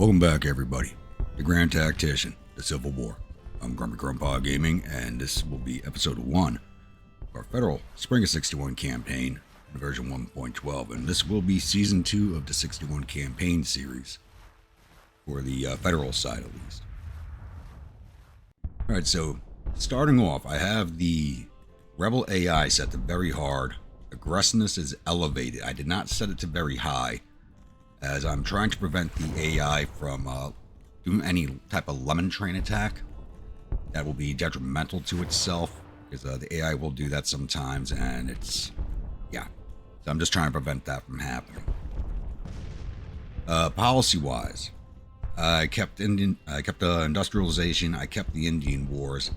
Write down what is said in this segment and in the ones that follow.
Welcome back, everybody. The Grand Tactician, the Civil War. I'm Grumpy Grandpa Gaming, and this will be episode 1 of our federal Spring of 61 campaign, version 1.12, and this will be season 2 of the 61 campaign series, for the federal side at least. Alright, so starting off, I have the Rebel AI set to very hard. Aggressiveness is elevated. I did not set it to very high, as I'm trying to prevent the AI from doing any type of lemon train attack that will be detrimental to itself, because the AI will do that sometimes, and it's, yeah. So I'm just trying to prevent that from happening. Policy-wise, I kept industrialization, I kept the Indian Wars.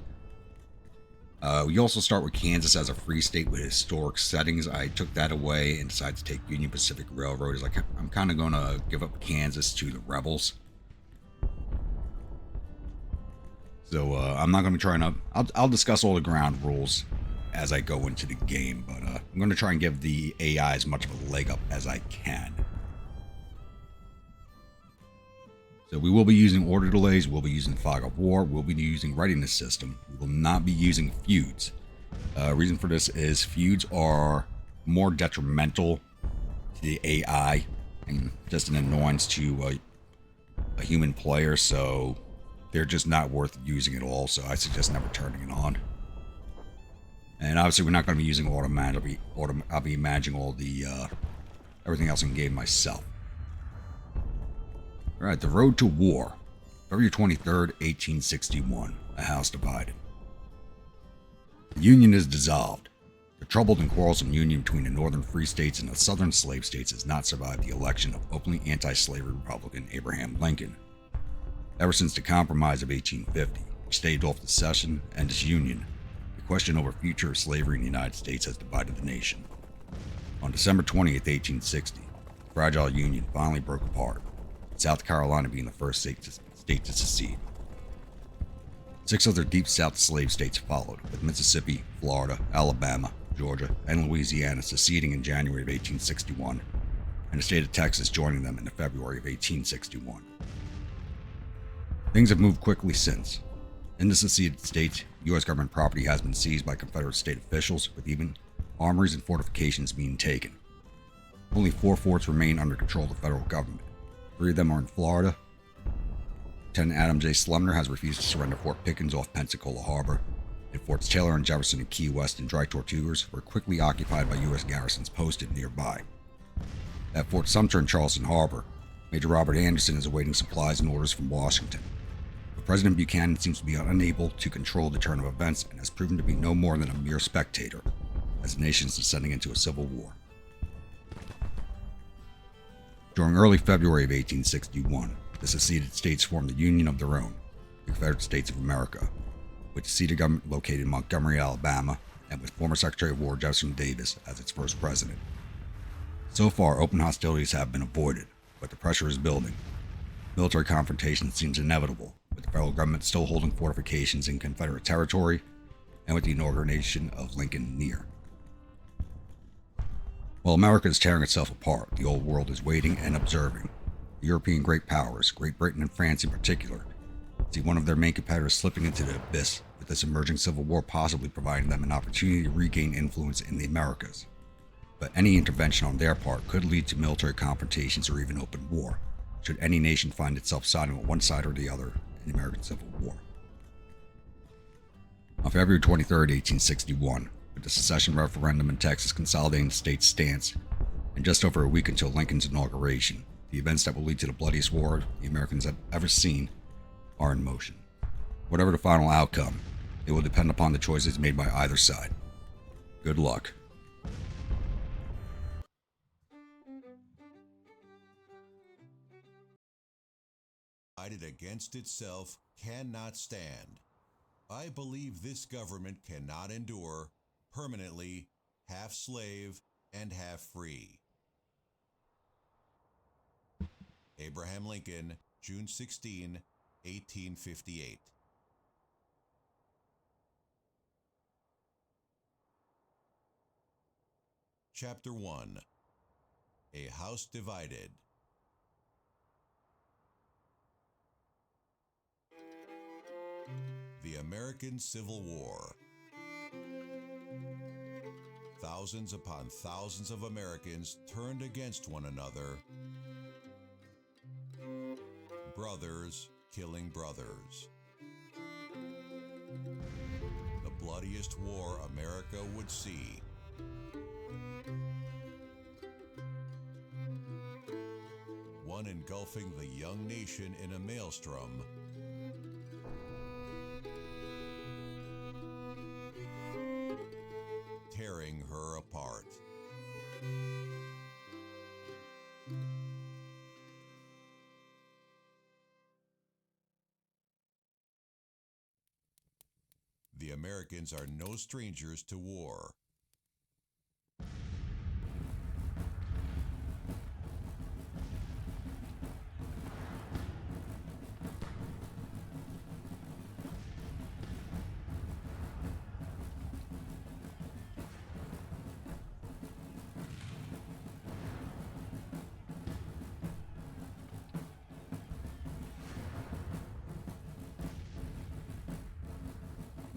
We also start with Kansas as a free state with historic settings. I took that away and decided to take Union Pacific Railroad. Like, I'm kind of going to give up Kansas to the rebels. So I'm not going to be trying to... I'll discuss all the ground rules as I go into the game, but I'm going to try and give the AI as much of a leg up as I can. So we will be using order delays, we'll be using fog of war, we'll be using readiness system. We will not be using feuds. Reason for this is feuds are more detrimental to the AI and just an annoyance to a human player, so they're just not worth using at all, so I suggest never turning it on. And obviously we're not going to be using automat. I'll be managing all the everything else in game myself. Alright, the road to war. February 23rd, 1861. A house divided. The Union is dissolved. The troubled and quarrelsome union between the northern free states and the southern slave states has not survived the election of openly anti-slavery Republican Abraham Lincoln. Ever since the Compromise of 1850, which staved off secession and disunion, the question over future of slavery in the United States has divided the nation. On December 20th, 1860, the fragile Union finally broke apart, South Carolina being the first state to secede. 6 other deep South slave states followed, with Mississippi, Florida, Alabama, Georgia, and Louisiana seceding in January of 1861, and the state of Texas joining them in February of 1861. Things have moved quickly since. In the seceded states, U.S. government property has been seized by Confederate state officials, with even armories and fortifications being taken. Only 4 forts remain under control of the federal government. 3 of them are in Florida. Lieutenant Adam J. Slemner has refused to surrender Fort Pickens off Pensacola Harbor, and Forts Taylor and Jefferson in Key West and Dry Tortugas were quickly occupied by U.S. garrisons posted nearby. At Fort Sumter in Charleston Harbor, Major Robert Anderson is awaiting supplies and orders from Washington. But President Buchanan seems to be unable to control the turn of events and has proven to be no more than a mere spectator, as the nation is descending into a civil war. During early February of 1861, the seceded states formed a union of their own, the Confederate States of America, with the seat of government located in Montgomery, Alabama, and with former Secretary of War Jefferson Davis as its first president. So far, open hostilities have been avoided, but the pressure is building. Military confrontation seems inevitable, with the federal government still holding fortifications in Confederate territory, and with the inauguration of Lincoln near. While America is tearing itself apart, the old world is waiting and observing. The European great powers, Great Britain and France in particular, see one of their main competitors slipping into the abyss, with this emerging civil war possibly providing them an opportunity to regain influence in the Americas. But any intervention on their part could lead to military confrontations or even open war, should any nation find itself siding with one side or the other in the American Civil War. On February 23, 1861, with the secession referendum in Texas consolidating the state's stance, and just over a week until Lincoln's inauguration, the events that will lead to the bloodiest war the Americans have ever seen are in motion. Whatever the final outcome, it will depend upon the choices made by either side. Good luck. Divided against itself cannot stand. I believe this government cannot endure permanently half slave and half free. Abraham Lincoln, June 16, 1858. Chapter 1. A House Divided. American Civil War. Thousands upon thousands of Americans turned against one another, brothers killing brothers. The bloodiest war America would see. One engulfing the young nation in a maelstrom, tearing her apart. The Americans are no strangers to war.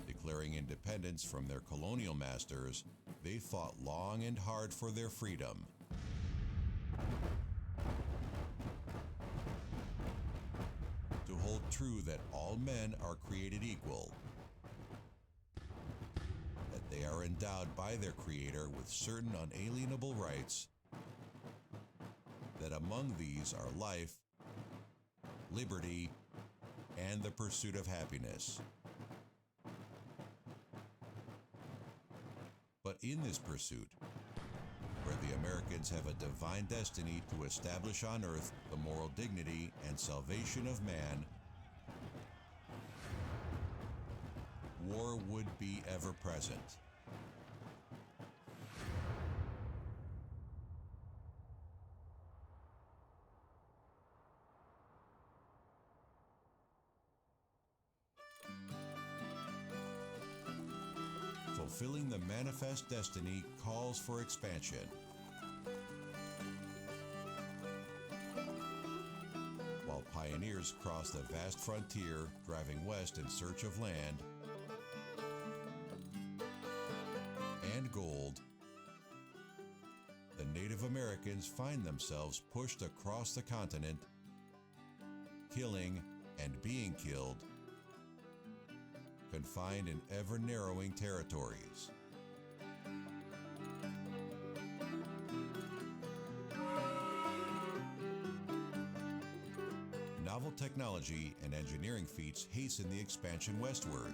Declaring independence from their colonial masters, they fought long and hard for their freedom. To hold true that all men are created equal, that they are endowed by their Creator with certain unalienable rights, that among these are life, liberty, and the pursuit of happiness. But in this pursuit, where the Americans have a divine destiny to establish on earth the moral dignity and salvation of man, war would be ever present. Fulfilling the manifest destiny calls for expansion. While pioneers cross the vast frontier, driving west in search of land and gold, the Native Americans find themselves pushed across the continent, killing and being killed, confined in ever-narrowing territories. Novel technology and engineering feats hasten the expansion westward.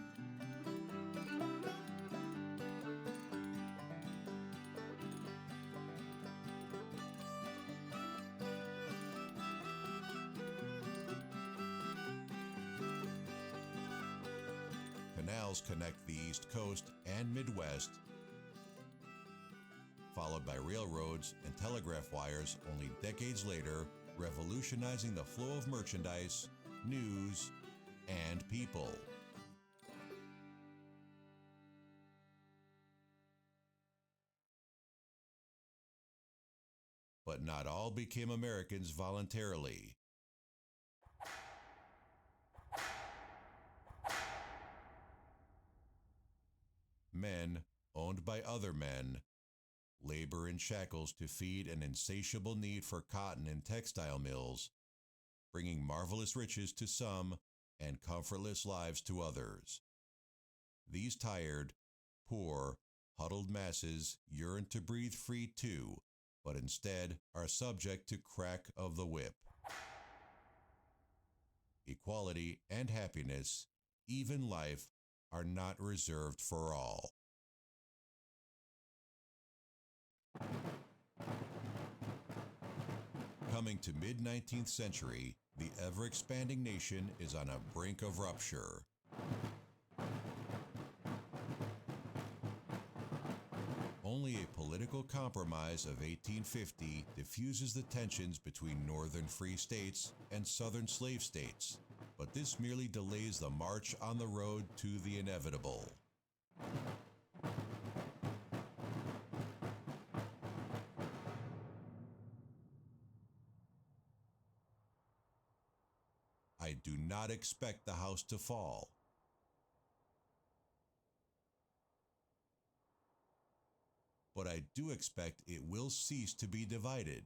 Canals connect the East Coast and Midwest, followed by railroads and telegraph wires only decades later, revolutionizing the flow of merchandise, news, and people. But not all became Americans voluntarily. Men, owned by other men, labor in shackles to feed an insatiable need for cotton in textile mills, bringing marvelous riches to some and comfortless lives to others. These tired, poor, huddled masses yearn to breathe free too, but instead are subject to crack of the whip. Equality and happiness, even life, are not reserved for all. Coming to mid-19th century, the ever-expanding nation is on a brink of rupture. Only a political compromise of 1850 diffuses the tensions between northern free states and southern slave states, but this merely delays the march on the road to the inevitable. I do not expect the house to fall. but I do expect it will cease to be divided.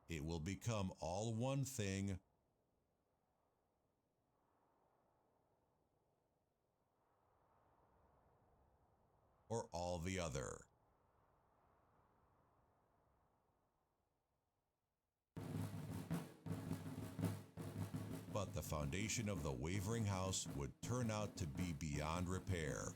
It will become all one thing or all the other. But the foundation of the wavering house would turn out to be beyond repair.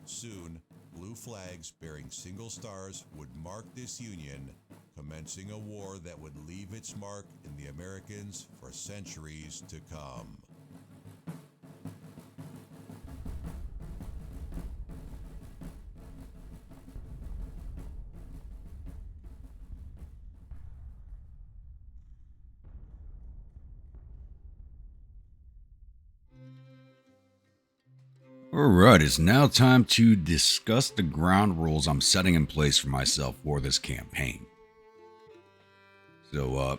Soon, blue flags bearing single stars would mark this union, commencing a war that would leave its mark in the Americans for centuries to come. Alright, it's now time to discuss the ground rules I'm setting in place for myself for this campaign. So,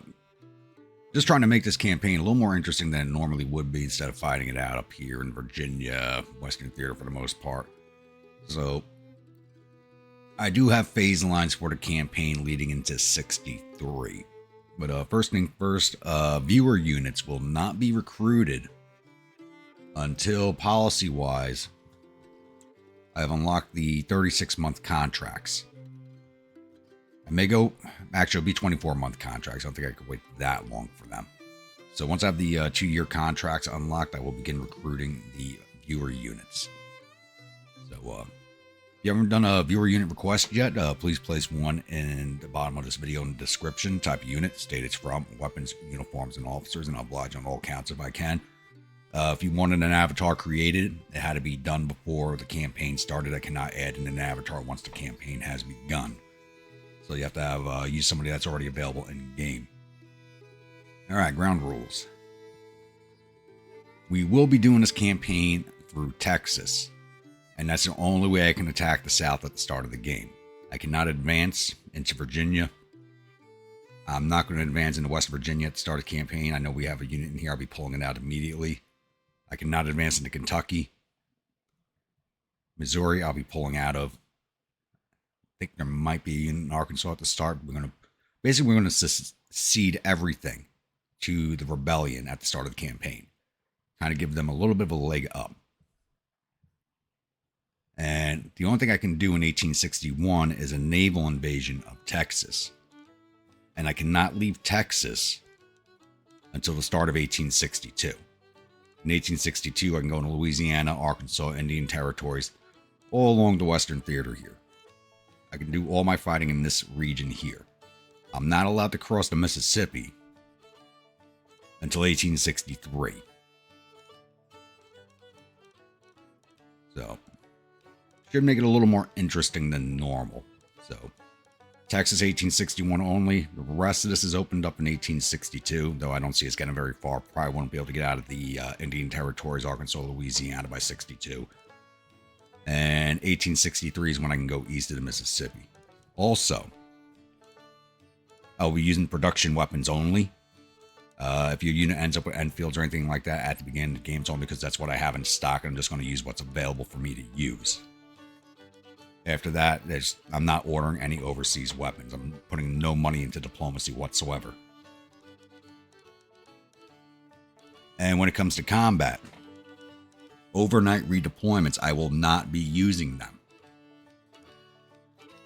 just trying to make this campaign a little more interesting than it normally would be instead of fighting it out up here in Virginia, Western Theater for the most part. So, I do have phase lines for the campaign leading into 63. But first thing first, viewer units will not be recruited until policy-wise I've unlocked the 36-month contracts. I may go, actually it'll be 24-month contracts. I don't think I could wait that long for them. So once I have the 2-year contracts unlocked, I will begin recruiting the viewer units. So if you haven't done a viewer unit request yet, please place one in the bottom of this video in the description. Type unit, state it's from, weapons, uniforms, and officers, and I'll oblige on all counts if I can. If you wanted an avatar created, it had to be done before the campaign started. I cannot add in an avatar once the campaign has begun. So you have to have use somebody that's already available in game. Alright, ground rules. We will be doing this campaign through Texas, and that's the only way I can attack the South at the start of the game. I cannot advance into Virginia. I'm not going to advance into West Virginia at the start of the campaign. I know we have a unit in here. I'll be pulling it out immediately. I cannot advance into Kentucky. Missouri, I'll be pulling out of. I think there might be a unit in Arkansas at the start. We're going to cede everything to the rebellion at the start of the campaign. Kind of give them a little bit of a leg up. And the only thing I can do in 1861 is a naval invasion of Texas. And I cannot leave Texas until the start of 1862. In 1862, I can go into Louisiana, Arkansas, Indian territories, all along the Western Theater here. I can do all my fighting in this region here. I'm not allowed to cross the Mississippi until 1863. So, should make it a little more interesting than normal. So, Texas 1861 only. The rest of this is opened up in 1862, though I don't see us getting very far. Probably won't be able to get out of the Indian territories, Arkansas, Louisiana by 62. And 1863 is when I can go east of the Mississippi. Also, I'll be using production weapons only. If your unit ends up with Enfields or anything like that at the beginning of the game, it's only because that's what I have in stock. I'm just going to use what's available for me to use. After that, I'm not ordering any overseas weapons. I'm putting no money into diplomacy whatsoever. And when it comes to combat, overnight redeployments, I will not be using them.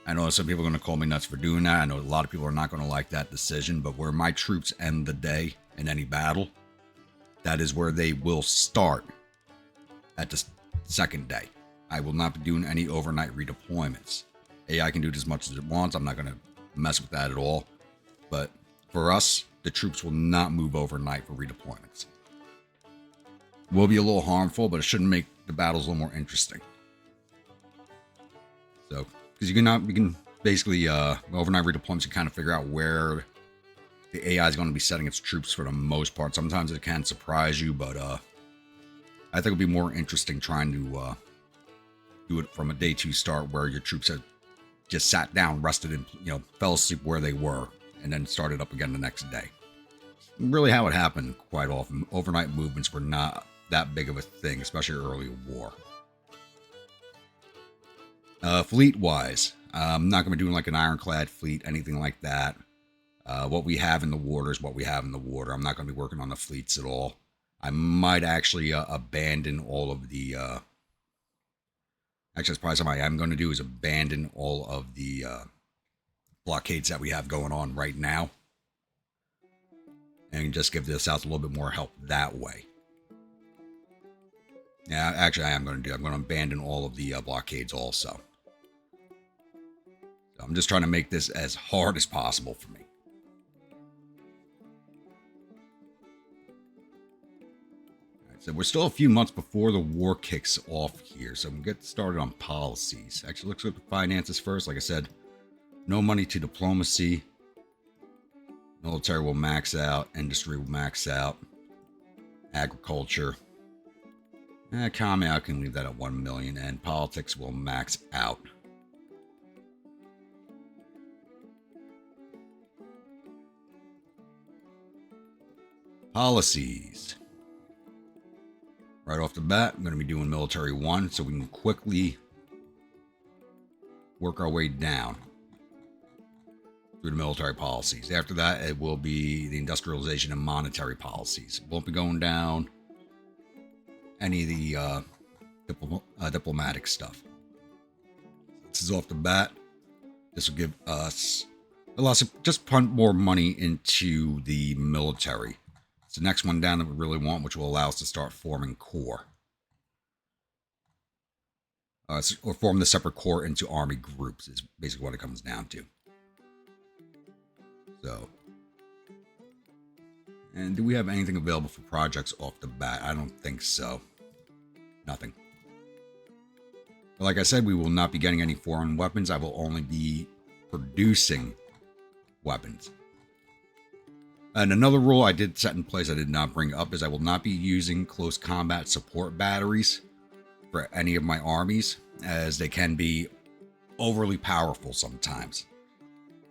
I know some people are going to call me nuts for doing that. I know a lot of people are not going to like that decision, but where my troops end the day in any battle, that is where they will start at the second day. I will not be doing any overnight redeployments. AI can do it as much as it wants. I'm not going to mess with that at all. But for us, the troops will not move overnight for redeployments. Will be a little harmful, but it shouldn't make the battles a little more interesting. So, because you can basically, overnight redeployments, you kind of figure out where the AI is going to be setting its troops for the most part. Sometimes it can surprise you, but I think it'll be more interesting trying to do it from a day 2 start where your troops had just sat down, rested, and fell asleep where they were, and then started up again the next day. Really how it happened quite often. Overnight movements were not that big of a thing, especially early war. Fleet-wise, I'm not going to be doing like an ironclad fleet, anything like that. What we have in the water is what we have in the water. I'm not going to be working on the fleets at all. I might actually abandon all of the. Actually, that's probably something I am going to do is abandon all of the blockades that we have going on right now, and just give the South a little bit more help that way. Yeah, actually, I am going to do. I'm going to abandon all of the blockades also. So I'm just trying to make this as hard as possible for me. So we're still a few months before the war kicks off here, so we'll get started on policies. Actually, let's look at the finances first. Like I said, no money to diplomacy. Military will max out. Industry will max out. Agriculture. Economy, I can leave that at 1 million. And politics will max out. Policies. Right off the bat, I'm going to be doing military 1 so we can quickly work our way down through the military policies. After that, it will be the industrialization and monetary policies. Won't be going down any of the diplomatic stuff. This is off the bat. This will give us a lot of just punt more money into the military. The next one down that we really want, which will allow us to start forming corps. Or form the separate corps into army groups is basically what it comes down to. So. And do we have anything available for projects off the bat? I don't think so. Nothing. But like I said, we will not be getting any foreign weapons. I will only be producing weapons. And another rule I did set in place I did not bring up is I will not be using close combat support batteries for any of my armies, as they can be overly powerful sometimes.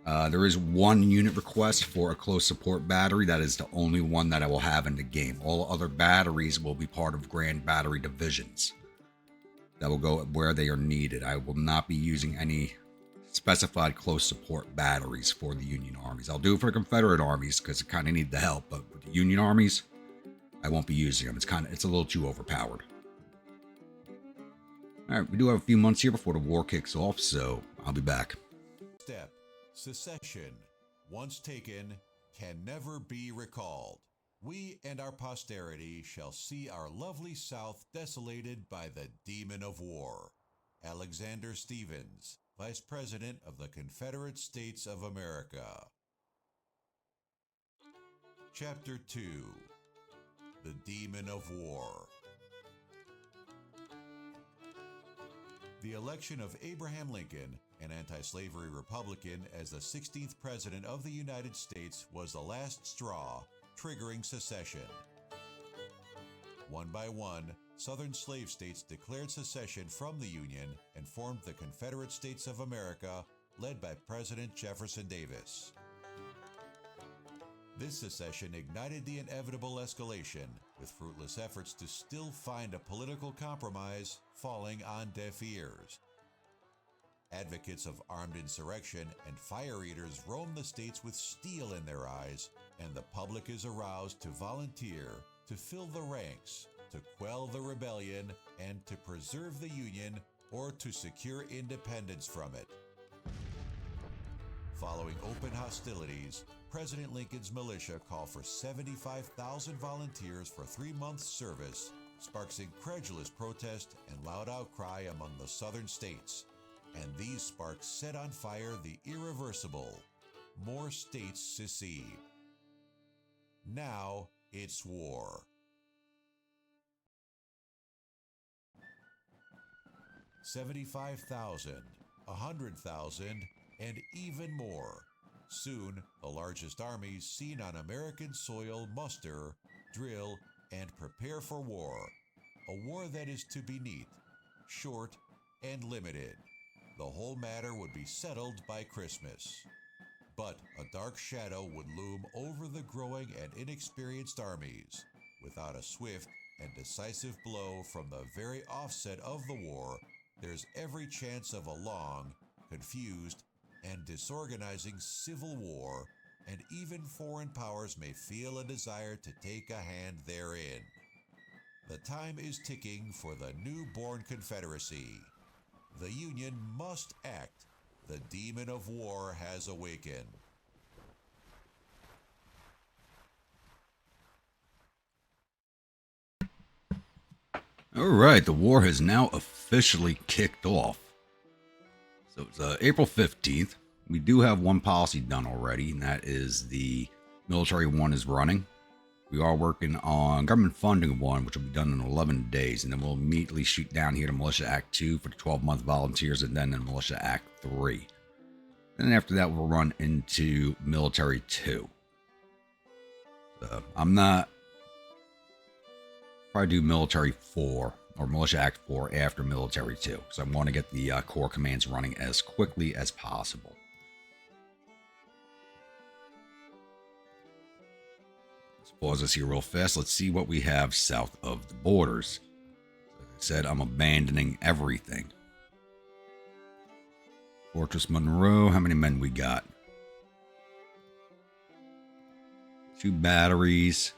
There is one unit request for a close support battery. That is the only one that I will have in the game. All other batteries will be part of Grand Battery divisions that will go where they are needed. I will not be using any specified close support batteries for the Union armies. I'll do it for the Confederate armies because it kind of need the help, but with the Union armies, I won't be using them. It's a little too overpowered. All right, we do have a few months here before the war kicks off, so I'll be back. Step: secession, once taken, can never be recalled. We and our posterity shall see our lovely South desolated by the demon of war. Alexander Stephens, Vice President of the Confederate States of America. Chapter 2: The Demon of War. The election of Abraham Lincoln, an anti-slavery Republican, as the 16th President of the United States was the last straw, triggering secession. One by one, Southern slave states declared secession from the Union and formed the Confederate States of America, led by President Jefferson Davis. This secession ignited the inevitable escalation, with fruitless efforts to still find a political compromise falling on deaf ears. Advocates of armed insurrection and fire eaters roam the states with steel in their eyes, and the public is aroused to volunteer, to fill the ranks, to quell the rebellion, and to preserve the Union or to secure independence from it. Following open hostilities, President Lincoln's militia call for 75,000 volunteers for 3 months' service, sparks incredulous protest and loud outcry among the southern states. And these sparks set on fire the irreversible. More states secede. Now it's war. 75,000, 100,000, and even more. Soon, the largest armies seen on American soil muster, drill, and prepare for war. A war that is to be neat, short, and limited. The whole matter would be settled by Christmas. But a dark shadow would loom over the growing and inexperienced armies. Without a swift and decisive blow from the very offset of the war, there's every chance of a long, confused, and disorganizing civil war, and even foreign powers may feel a desire to take a hand therein. The time is ticking for the newborn Confederacy. The Union must act. The demon of war has awakened. All right, the war has now officially kicked off. So it's April 15th. We do have one policy done already, and that is the military one is running. We are working on government funding one, which will be done in 11 days, and then we'll immediately shoot down here to Militia Act 2 for the 12-month volunteers, and then in Militia Act 3. Then after that, we'll run into Military 2. I'm not... Probably do Military 4 or Militia Act 4 after Military 2. So I want to get the core commands running as quickly as possible. Let's pause this here real fast. Let's see what we have south of the borders. As I said, I'm abandoning everything. Fortress Monroe, how many men we got? 2 batteries.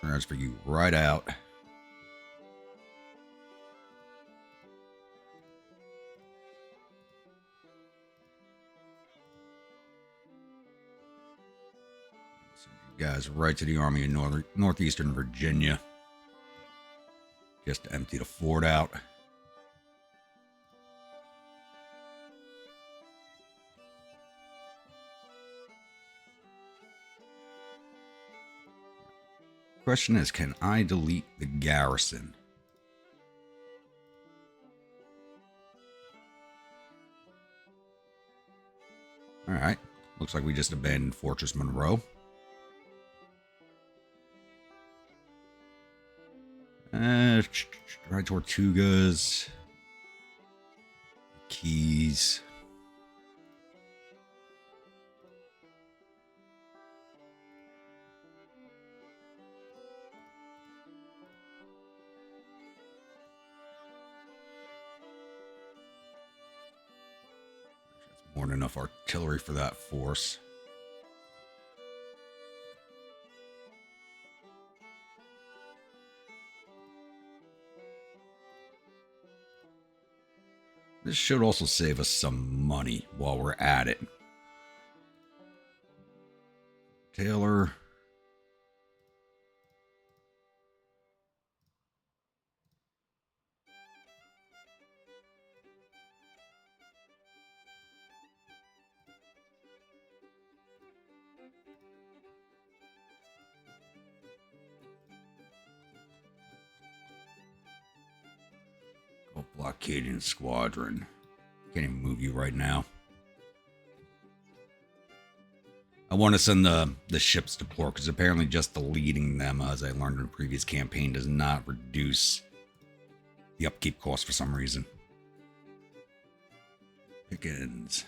Transfer you right out. Send you guys right to the Army in Northeastern Virginia. Just to empty the fort out. Question is, can I delete the garrison? Alright. Looks like we just abandoned Fortress Monroe. Dry Tortugas. Keys. More than enough artillery for that force. This should also save us some money while we're at it. Taylor. Blockading squadron. Can't even move you right now. I want to send the ships to port because apparently just deleting them, as I learned in a previous campaign, does not reduce the upkeep cost for some reason. Pickens.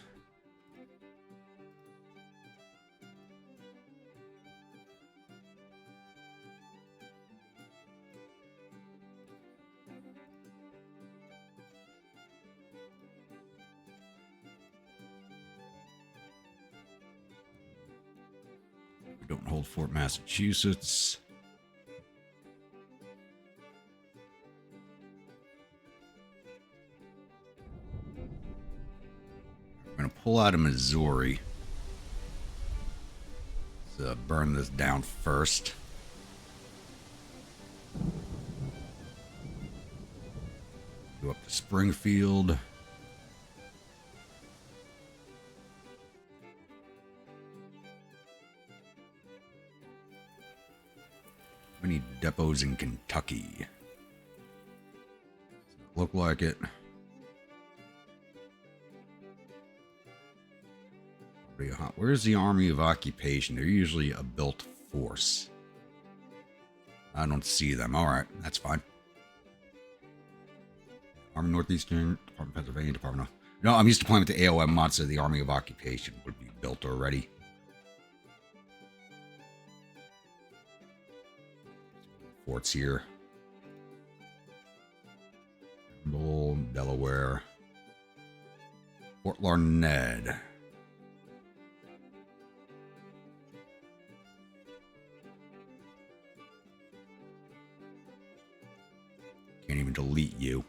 Don't hold Fort Massachusetts. I'm going to pull out of Missouri. Let's burn this down first. Go up to Springfield. We need depots in Kentucky. Doesn't look like it. Where's the Army of Occupation? They're usually a built force. I don't see them. Alright, that's fine. Army Northeastern, Department of Pennsylvania, Department of... No, I'm used to playing with the a.o.m. mod, so the Army of Occupation would be built already. Forts here. Bull, Delaware. Fort Larned. Can't even delete you.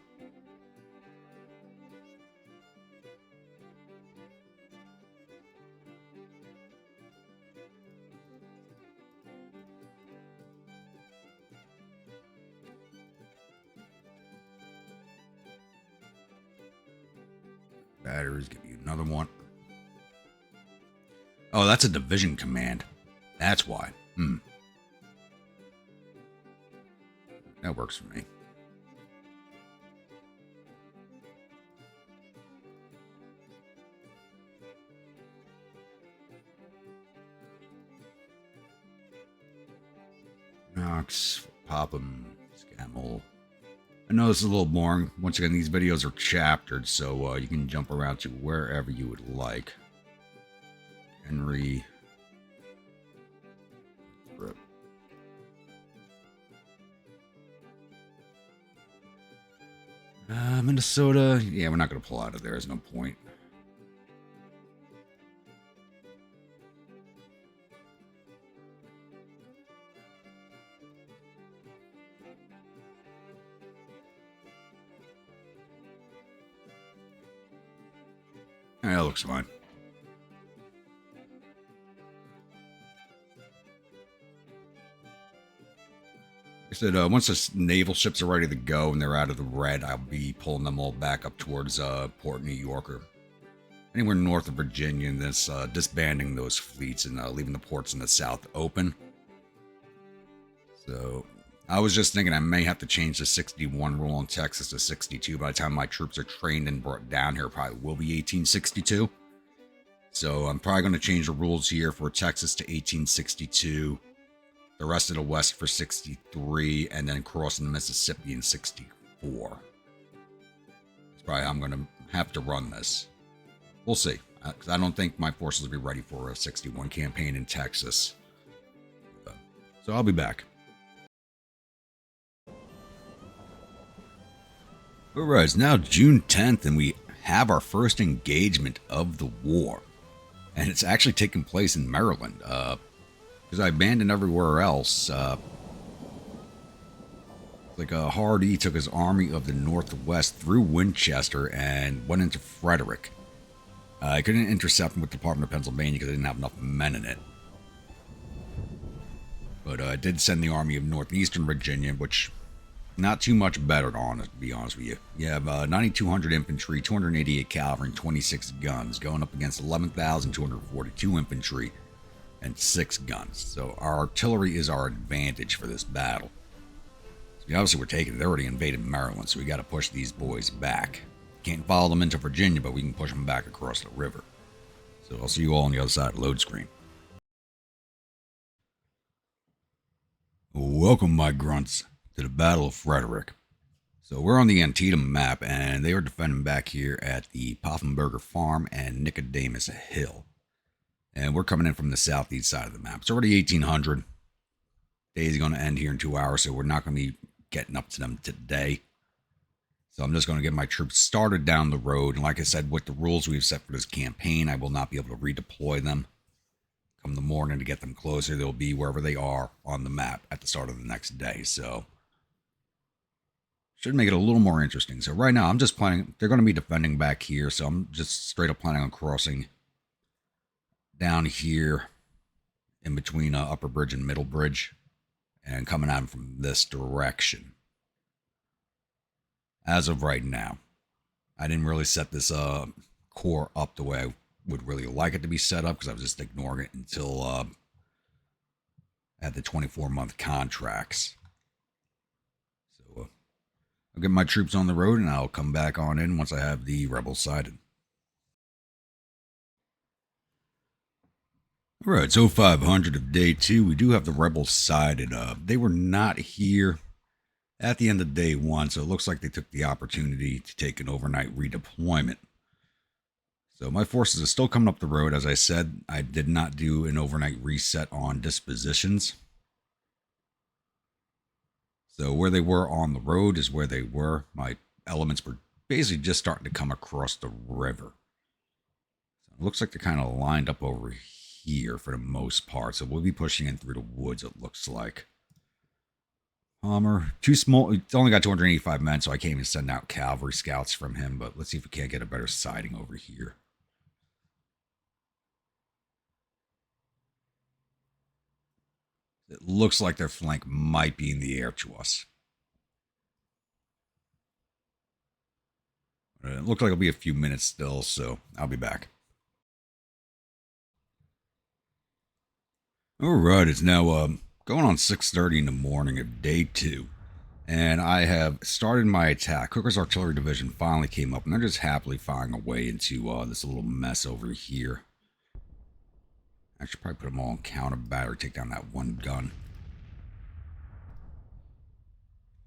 Batteries, give you another one. Oh, that's a division command. That's why. That works for me. Knox, pop 'em, Scammel. I know this is a little boring. Once again, these videos are chaptered, so you can jump around to wherever you would like. Henry. Rip. Minnesota. Yeah, we're not going to pull out of there. There's no point. Yeah, that looks fine. I said, once the naval ships are ready to go and they're out of the red, I'll be pulling them all back up towards Port New York or anywhere north of Virginia, and this disbanding those fleets and leaving the ports in the south open. So I was just thinking I may have to change the 61 rule in Texas to 62 by the time my troops are trained and brought down here. Probably will be 1862. So I'm probably going to change the rules here for Texas to 1862. The rest of the West for 63, and then crossing the Mississippi in 64. That's probably how I'm going to have to run this. We'll see. Because I don't think my forces will be ready for a 61 campaign in Texas. So I'll be back. Alright, it's now June 10th, and we have our first engagement of the war. And it's actually taking place in Maryland. Because I abandoned everywhere else. Like Hardee took his army of the Northwest through Winchester and went into Frederick. I couldn't intercept him with the Department of Pennsylvania because I didn't have enough men in it. But I did send the army of Northeastern Virginia, which not too much better, to be honest with you. You have 9,200 infantry, 288 cavalry, and 26 guns, going up against 11,242 infantry and 6 guns. So our artillery is our advantage for this battle. So obviously we're taking it. They already invaded Maryland, so we got to push these boys back. Can't follow them into Virginia, but we can push them back across the river. So I'll see you all on the other side of the load screen. Welcome, my grunts, to the Battle of Frederick. So we're on the Antietam map, and they are defending back here at the Poffenberger Farm and Nicodemus Hill. And we're coming in from the southeast side of the map. It's already 1800. Day's going to end here in 2 hours, so we're not going to be getting up to them today. So I'm just going to get my troops started down the road. And like I said, with the rules we've set for this campaign, I will not be able to redeploy them. Come the morning to get them closer, they'll be wherever they are on the map at the start of the next day. So should make it a little more interesting. So right now, I'm just planning, they're going to be defending back here. So I'm just straight up planning on crossing down here in between Upper Bridge and Middle Bridge and coming out from this direction. As of right now, I didn't really set this core up the way I would really like it to be set up because I was just ignoring it until I had the 24-month contracts. So I'll get my troops on the road and I'll come back on in once I have the rebels sighted. Alright, it's 0500 of day 2. We do have the rebels sighted. They were not here at the end of day 1, so it looks like they took the opportunity to take an overnight redeployment. So my forces are still coming up the road. As I said, I did not do an overnight reset on dispositions. So where they were on the road is where they were. My elements were basically just starting to come across the river. So it looks like they're kind of lined up over here for the most part. So we'll be pushing in through the woods, it looks like. Palmer, too small. It's only got 285 men, so I can't even send out cavalry scouts from him. But let's see if we can't get a better sighting over here. It looks like their flank might be in the air to us. It looks like it'll be a few minutes still, so I'll be back. All right, it's now going on 6:30 in the morning of day 2. And I have started my attack. Cooker's Artillery Division finally came up, and they're just happily firing away into this little mess over here. I should probably put them all on counter battery, take down that one gun.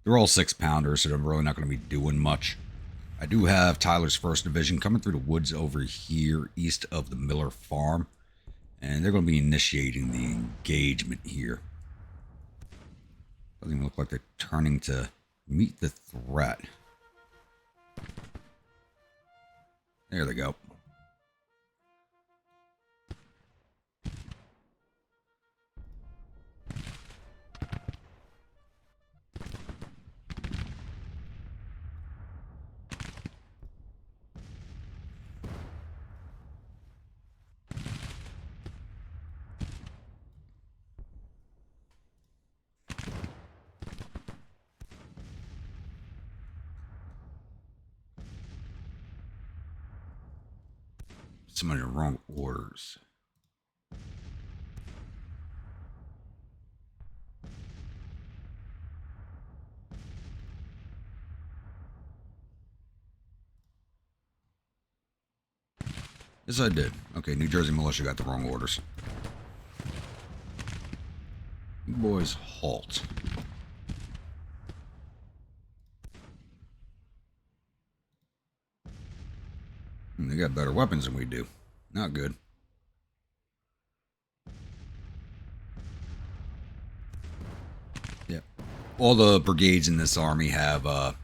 They're all 6-pounders, so they're really not going to be doing much. I do have Tyler's 1st Division coming through the woods over here, east of the Miller Farm. And they're going to be initiating the engagement here. Doesn't even look like they're turning to meet the threat. There they go. Some of the wrong orders. Yes, I did. Okay, New Jersey Militia got the wrong orders. You boys, halt. They got better weapons than we do. Not good. Yeah. All the brigades in this army have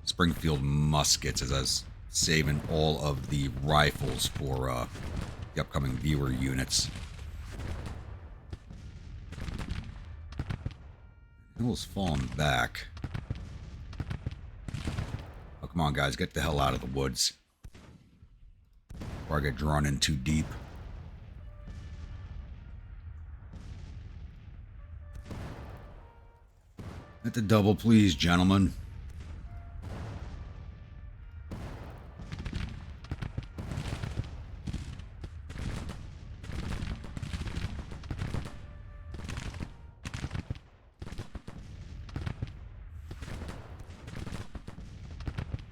Springfield muskets, as I was saving all of the rifles for the upcoming viewer units. Hill's falling back. Oh, come on, guys. Get the hell out of the woods. Before I get drawn in too deep. At the double, please, gentlemen.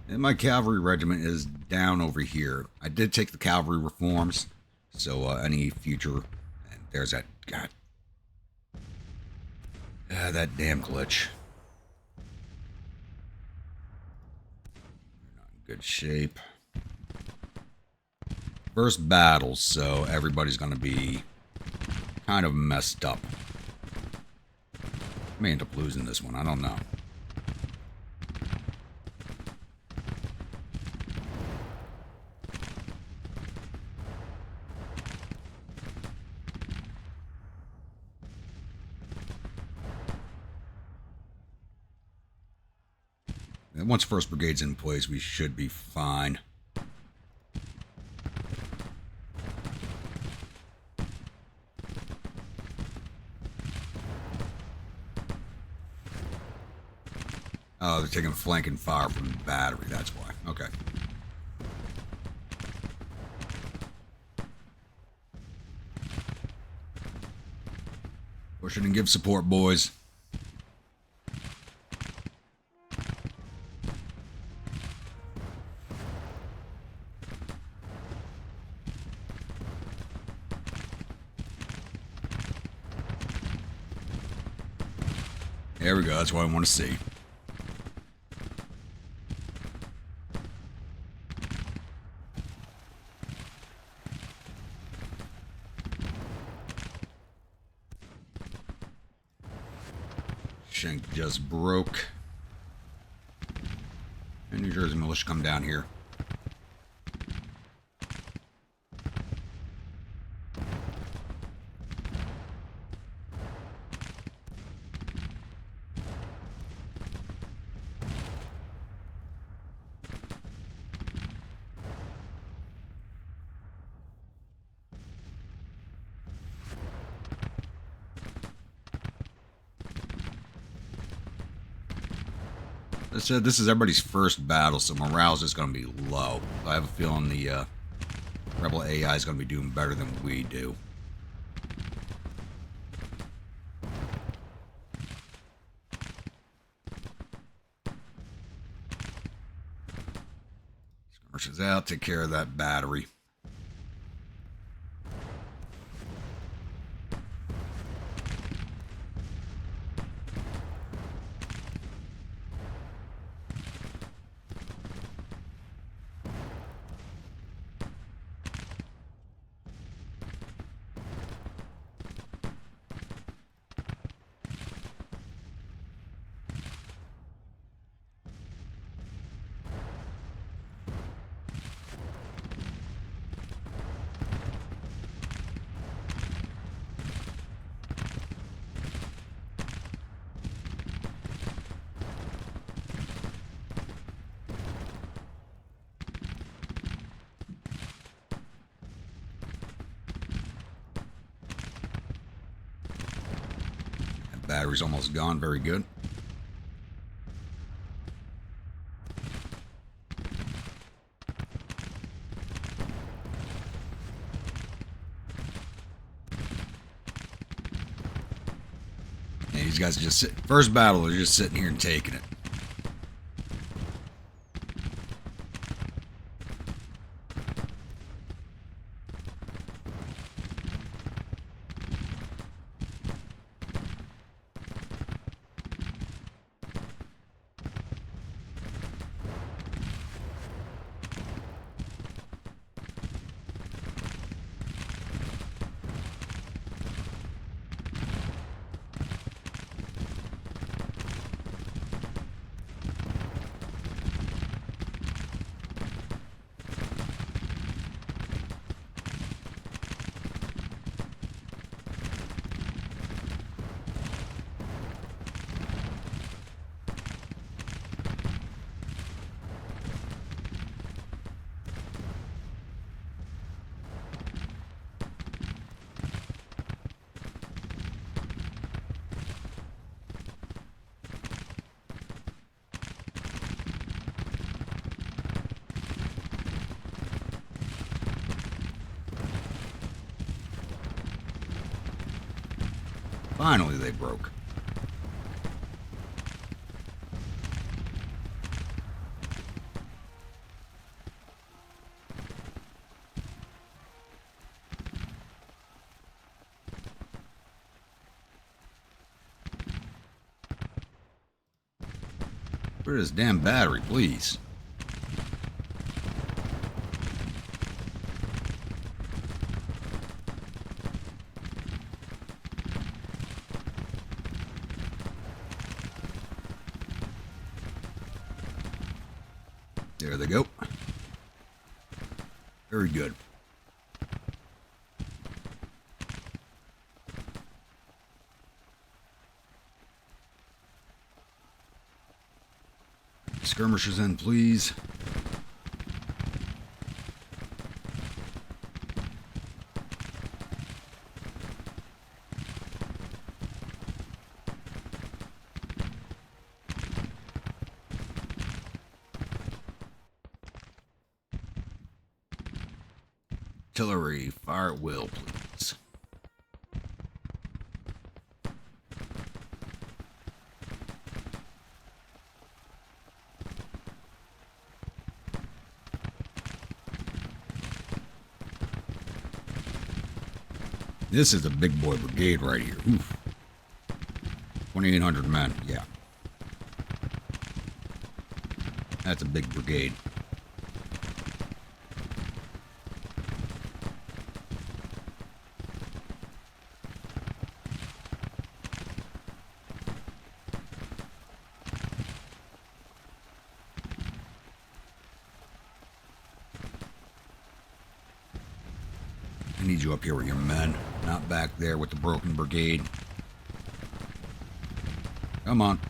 And my cavalry regiment is down over here. I did take the cavalry reforms, so any future... And there's that... God. That damn glitch. Not in good shape. First battle, so everybody's going to be kind of messed up. May end up losing this one, I don't know. And once 1st Brigade's in place, we should be fine. Oh, they're taking flanking fire from the battery, that's why. Okay. Push it and give support, boys. There we go, that's what I want to see. Shank just broke. And New Jersey militia come down here. I said this is everybody's first battle, so morale is going to be low. I have a feeling the rebel AI is going to be doing better than we do. Skirmishers out, take care of that battery. Battery's almost gone. Very good. And these guys just sit. First battle, they're just sitting here and taking it. Finally, they broke. Where's this damn battery, please? There they go. Very good. Skirmishers in, please. Artillery, fire at will, please. This is a big boy brigade right here. Oof. 2,800 men, yeah. That's a big brigade. need you up here with your men, not back there with the broken brigade. Come on.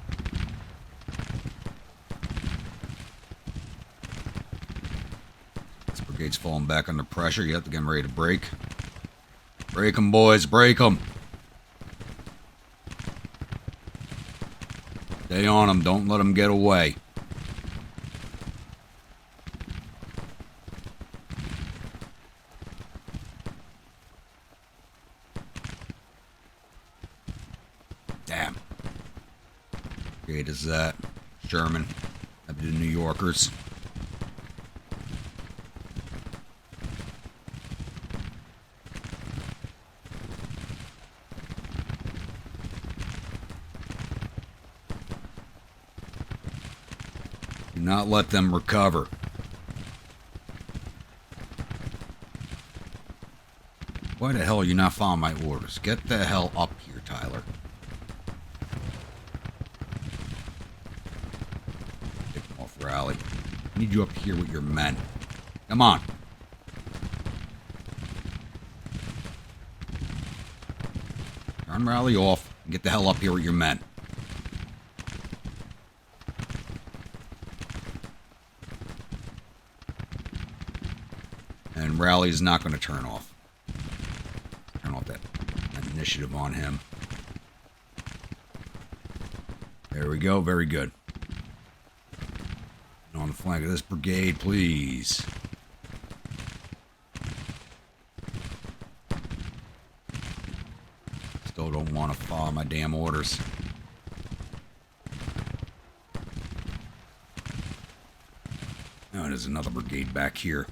This brigade's falling back under pressure. You have to get them ready to break. Break them, boys. Break them. Stay on them. Don't let them get away. Damn. Brigade is that. Sherman. That'd be the New Yorkers. Do not let them recover. Why the hell are you not following my orders? Get the hell up here, Tyler. Take them off rally. I need you up here with your men. Come on. Turn rally off and get the hell up here with your men. And rally is not going to turn off. Turn off that initiative on him. There we go. Very good. And on the flank of this brigade, please. Still don't want to follow my damn orders. Oh, there's another brigade back here.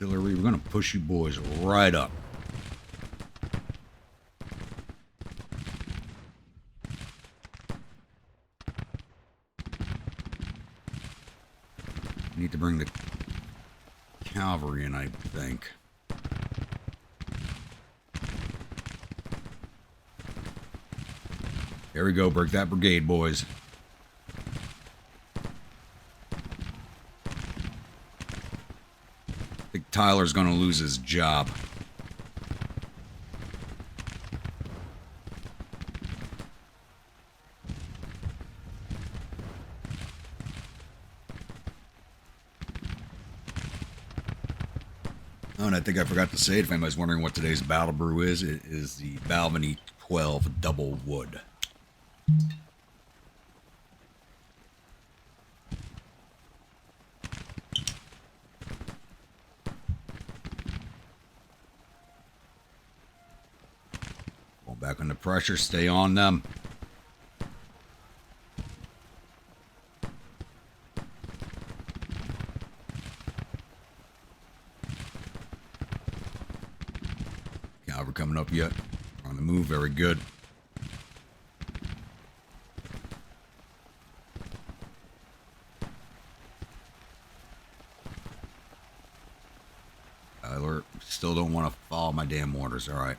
Artillery, we're going to push you boys right up. Need to bring the cavalry in, I think. There we go, break that brigade, boys. I think Tyler's gonna lose his job. Oh, and I think I forgot to say it, if anybody's wondering what today's battle brew is, it is the Balvenie 12 Double Wood. Going back under pressure, stay on them. Cavalry coming up yet? On the move, very good. Tyler, still don't want to follow my damn orders, alright.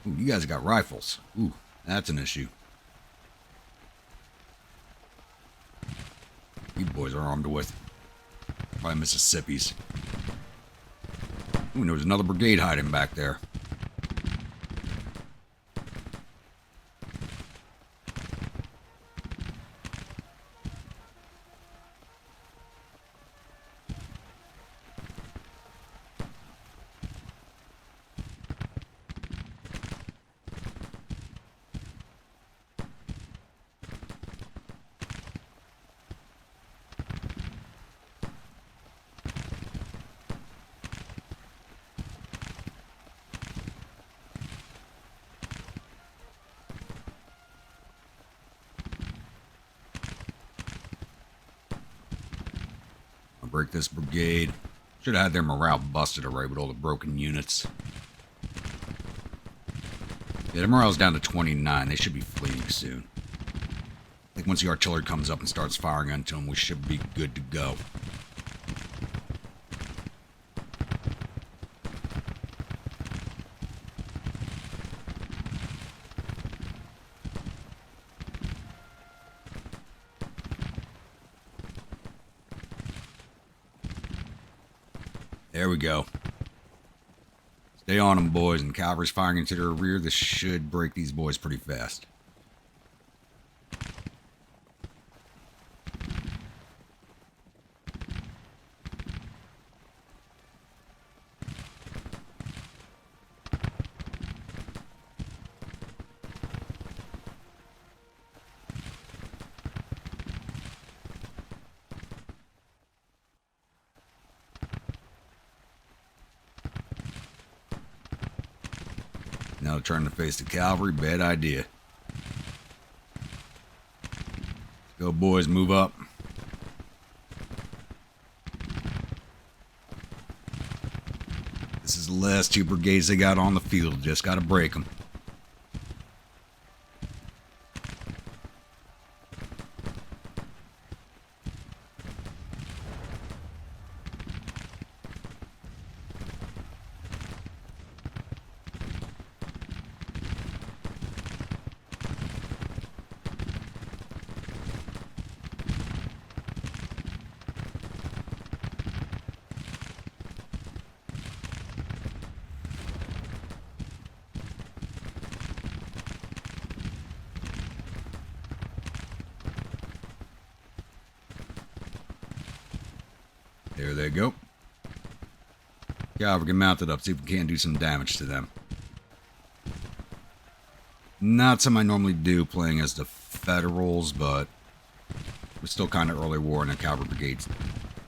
Ooh, you guys got rifles. Ooh, that's an issue. You boys are armed with probably Mississippi's. Ooh, and there was another brigade hiding back there. Break this brigade. Should have had their morale busted already with all the broken units. Yeah, their morale's down to 29. They should be fleeing soon. I think once the artillery comes up and starts firing onto them, we should be good to go. There we go. Stay on them, boys, and cavalry's firing into their rear. This should break these boys pretty fast. Now turn to face the cavalry. Bad idea. Go, boys. Move up. This is the last two brigades they got on the field. Just got to break them. There they go. Cavalry, get mounted up. See if we can't do some damage to them. Not something I normally do playing as the Federals, but we're still kind of early war and a cavalry brigade's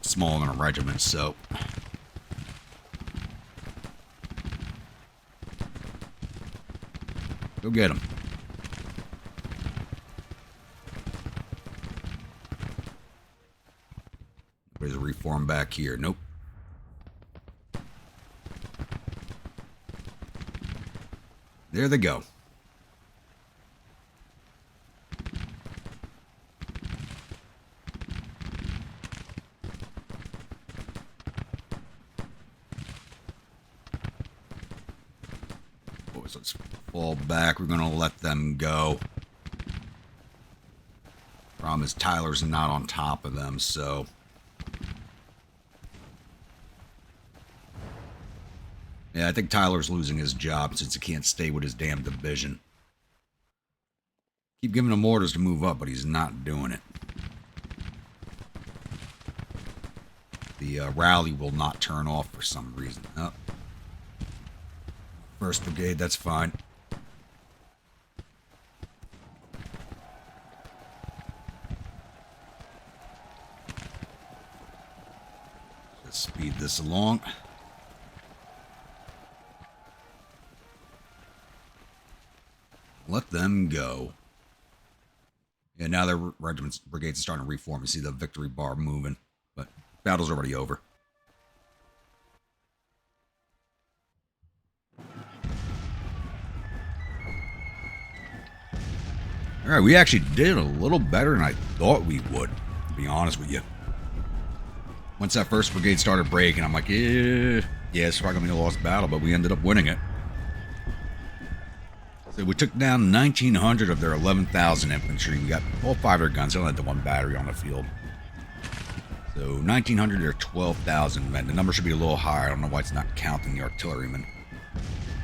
smaller than a regiment, so. Go get them. There's a reform back here. Nope. There they go. Boys, let's fall back. We're going to let them go. Problem is Tyler's not on top of them, so. Yeah, I think Tyler's losing his job since he can't stay with his damn division. Keep giving him orders to move up, but he's not doing it. The rally will not turn off for some reason. Oh. 1st Brigade, that's fine. Let's speed this along. Let them go. Yeah, now their regiments, brigades are starting to reform. You see the victory bar moving, but battle's already over. All right, we actually did a little better than I thought we would, to be honest with you. Once that 1st Brigade started breaking, I'm like, yeah, it's probably going to be a lost battle, but we ended up winning it. So we took down 1,900 of their 11,000 infantry. We got all 5 of their guns. They only had the 1 battery on the field. So 1,900 or 12,000 men. The number should be a little higher. I don't know why it's not counting the artillerymen.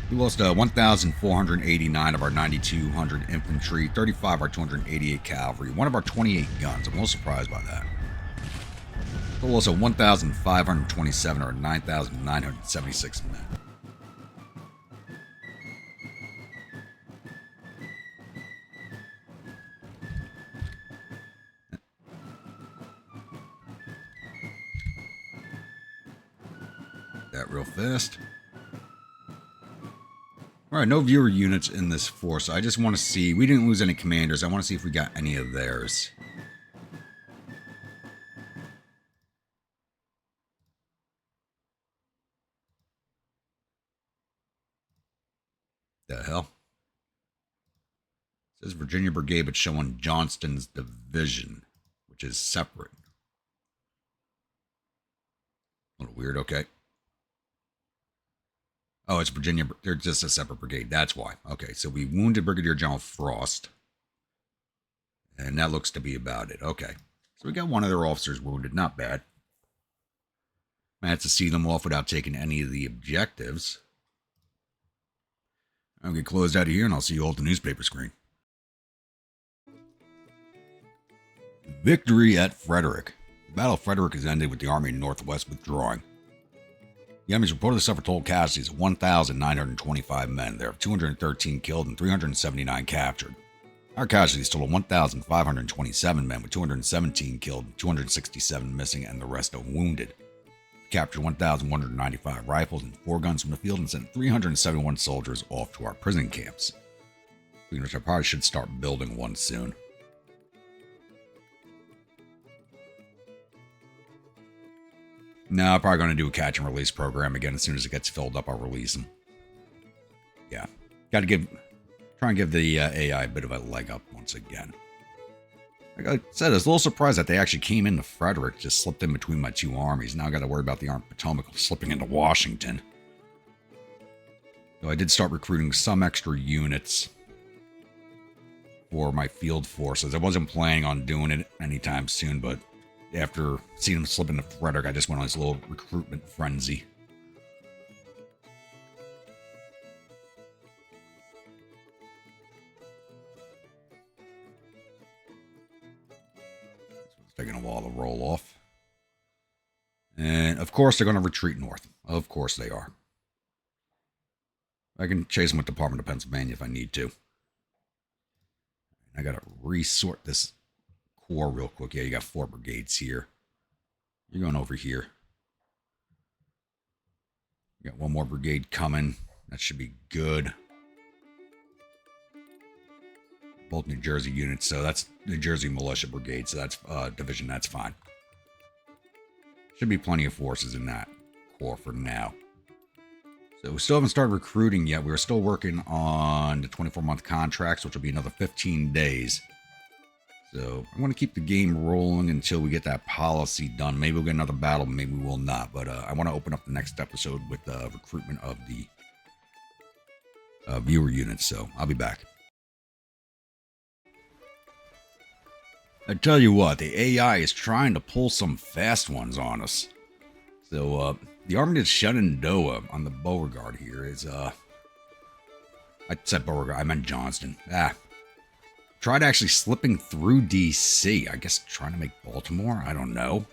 We lost 1,489 of our 9,200 infantry, 35 of our 288 cavalry, 1 of our 28 guns. I'm a little surprised by that. We lost 1,527 or 9,976 men. That real fast. Alright, no viewer units in this force. I just want to see. We didn't lose any commanders. I want to see if we got any of theirs. The hell? It says Virginia Brigade, but showing Johnston's division, which is separate. A little weird, okay. Oh, it's Virginia. They're just a separate brigade. That's why. Okay, so we wounded Brigadier General Frost. And that looks to be about it. Okay. So we got one of their officers wounded. Not bad. Managed to see them off without taking any of the objectives. I'll get closed out of here and I'll see you all at the newspaper screen. Victory at Frederick. The Battle of Frederick has ended with the Army in the Northwest withdrawing. The enemies reportedly suffered total casualties of 1,925 men. There are 213 killed and 379 captured. Our casualties total 1,527 men, with 217 killed, 267 missing, and the rest are wounded. We captured 1,195 rifles and 4 guns from the field and sent 371 soldiers off to our prison camps. Which I probably should start building one soon. No, I'm probably going to do a catch and release program again. As soon as it gets filled up, I'll release them. Yeah. Got to try and give the AI a bit of a leg up once again. Like I said, I was a little surprised that they actually came into Frederick, just slipped in between my two armies. Now I got to worry about the Army of Potomac slipping into Washington. So I did start recruiting some extra units for my field forces. I wasn't planning on doing it anytime soon, but after seeing them slip into Frederick, I just went on this little recruitment frenzy. It's taking a while to roll off. And of course, they're going to retreat north. Of course they are. I can chase them with the Department of Pennsylvania if I need to. I got to resort this corps real quick. Yeah, you got 4 brigades here. You're going over here. You got 1 more brigade coming. That should be good. Both New Jersey units, so that's New Jersey Militia Brigade, so that's division, that's fine. Should be plenty of forces in that corps for now. So we still haven't started recruiting yet. We're still working on the 24-month contracts, which will be another 15 days. So I'm going to keep the game rolling until we get that policy done. Maybe we'll get another battle, maybe we will not. But I want to open up the next episode with the recruitment of the viewer units. So I'll be back. I tell you what, the AI is trying to pull some fast ones on us. So the Army of Shenandoah on the Beauregard here is, I said Beauregard, I meant Johnston. Tried actually slipping through D.C. I guess trying to make Baltimore? I don't know.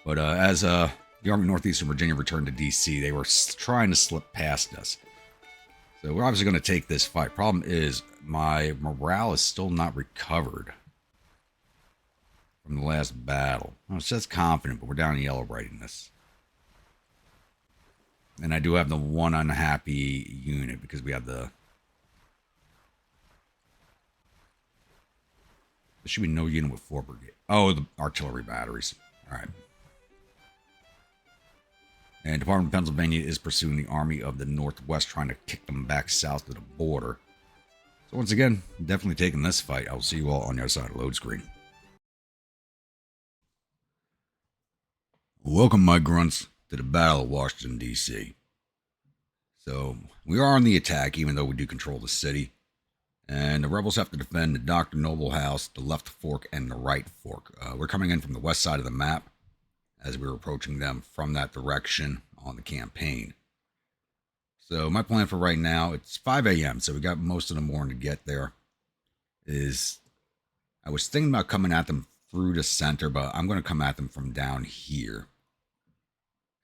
But as the Army of Northeastern Virginia returned to D.C., they were trying to slip past us. So we're obviously going to take this fight. Problem is, my morale is still not recovered from the last battle. It says confident, but we're down in yellow writing this. And I do have the 1 unhappy unit because we have the... There should be no unit with 4 brigade. Oh, the artillery batteries. All right. And Department of Pennsylvania is pursuing the Army of the Northwest, trying to kick them back south to the border. So once again, definitely taking this fight. I will see you all on the other side of the load screen. Welcome, my grunts, to the Battle of Washington, D.C. So, we are on the attack, even though we do control the city. And the rebels have to defend the Dr. Noble House, the left fork, and the right fork. We're coming in from the west side of the map, as we're approaching them from that direction on the campaign. So, my plan for right now, it's 5 a.m., so we got most of the morning to get there. I was thinking about coming at them through the center, but I'm going to come at them from down here.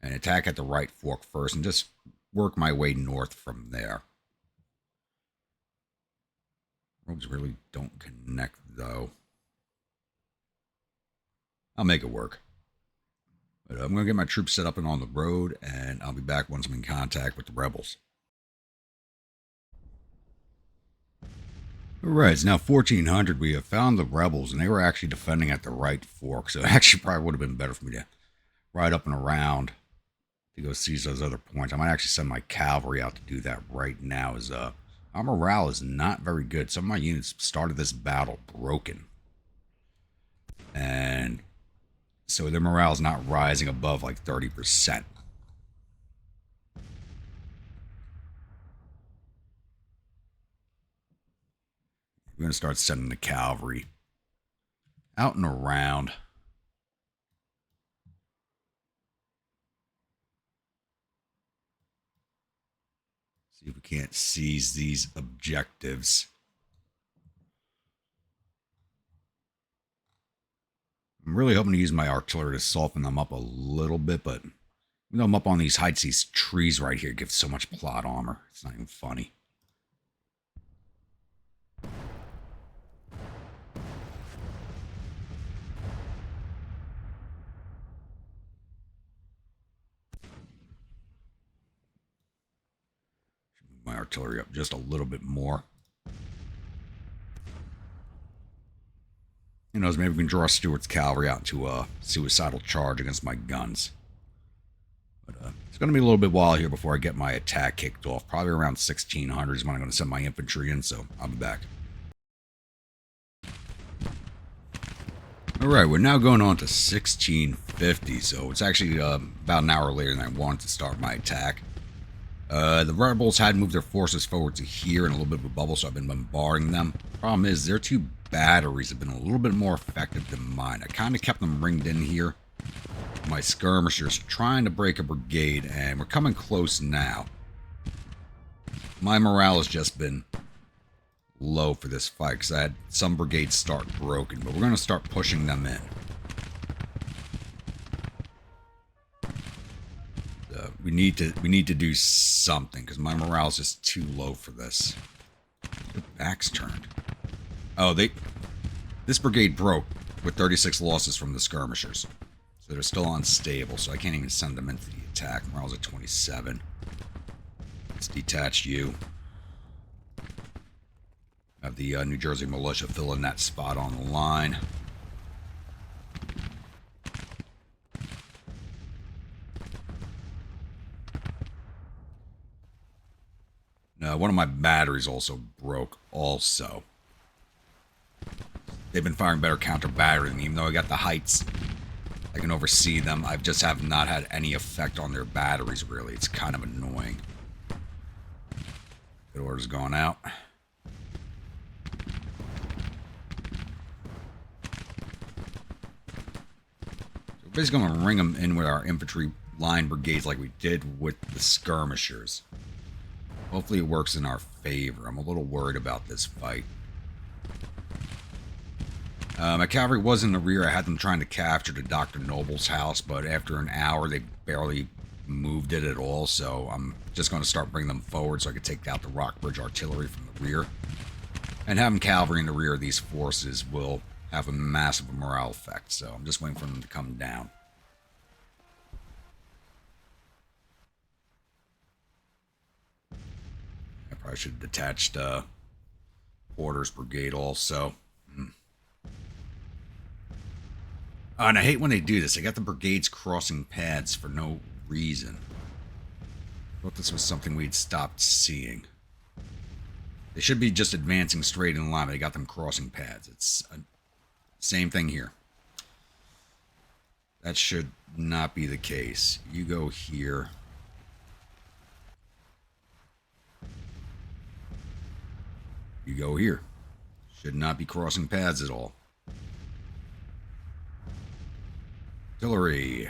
And attack at the right fork first and just work my way north from there. Roads really don't connect, though. I'll make it work. But I'm going to get my troops set up and on the road, and I'll be back once I'm in contact with the rebels. Alright, it's now 1400. We have found the rebels, and they were actually defending at the right fork. So it actually probably would have been better for me to ride up and around to go seize those other points. I might actually send my cavalry out to do that right now, as our morale is not very good. Some of my units started this battle broken. And so their morale is not rising above like 30%. We're going to start sending the cavalry out and around. See if we can't seize these objectives. I'm really hoping to use my artillery to soften them up a little bit, but even though I'm up on these heights, these trees right here give so much plot armor. It's not even funny. Move my artillery up just a little bit more. Who knows, maybe we can draw Stuart's cavalry out into a suicidal charge against my guns. But it's going to be a little bit while here before I get my attack kicked off. Probably around 1600 is when I'm going to send my infantry in, so I'll be back. Alright, we're now going on to 1650, so it's actually about an hour later than I wanted to start my attack. The rebels had moved their forces forward to here in a little bit of a bubble, so I've been bombarding them. Problem is, their two batteries have been a little bit more effective than mine. I kind of kept them ringed in here. My skirmishers trying to break a brigade, and we're coming close now. My morale has just been low for this fight because I had some brigades start broken, but we're going to start pushing them in. We need to do something because my morale is just too low for this. Their back's turned. Oh, this brigade broke with 36 losses from the skirmishers. So they're still unstable, so I can't even send them into the attack. Morale's at 27. Let's detach you. Have the New Jersey militia fill in that spot on the line. Now, one of my batteries also broke also. They've been firing better counter battery than me, even though I got the heights. I can oversee them. I just have not had any effect on their batteries, really. It's kind of annoying. Good orders going out. So we're basically going to ring them in with our infantry line brigades like we did with the skirmishers. Hopefully it works in our favor. I'm a little worried about this fight. My cavalry was in the rear. I had them trying to capture the Dr. Noble's house, but after an hour, they barely moved it at all, so I'm just going to start bringing them forward so I can take out the Rockbridge artillery from the rear. And having cavalry in the rear of these forces will have a massive morale effect, so I'm just waiting for them to come down. I probably should have detached Porter's brigade also. And I hate when they do this. They got the brigades crossing paths for no reason. I thought this was something we'd stopped seeing. They should be just advancing straight in line, but they got them crossing paths. It's same thing here. That should not be the case. You go here. You go here. Should not be crossing paths at all. Artillery.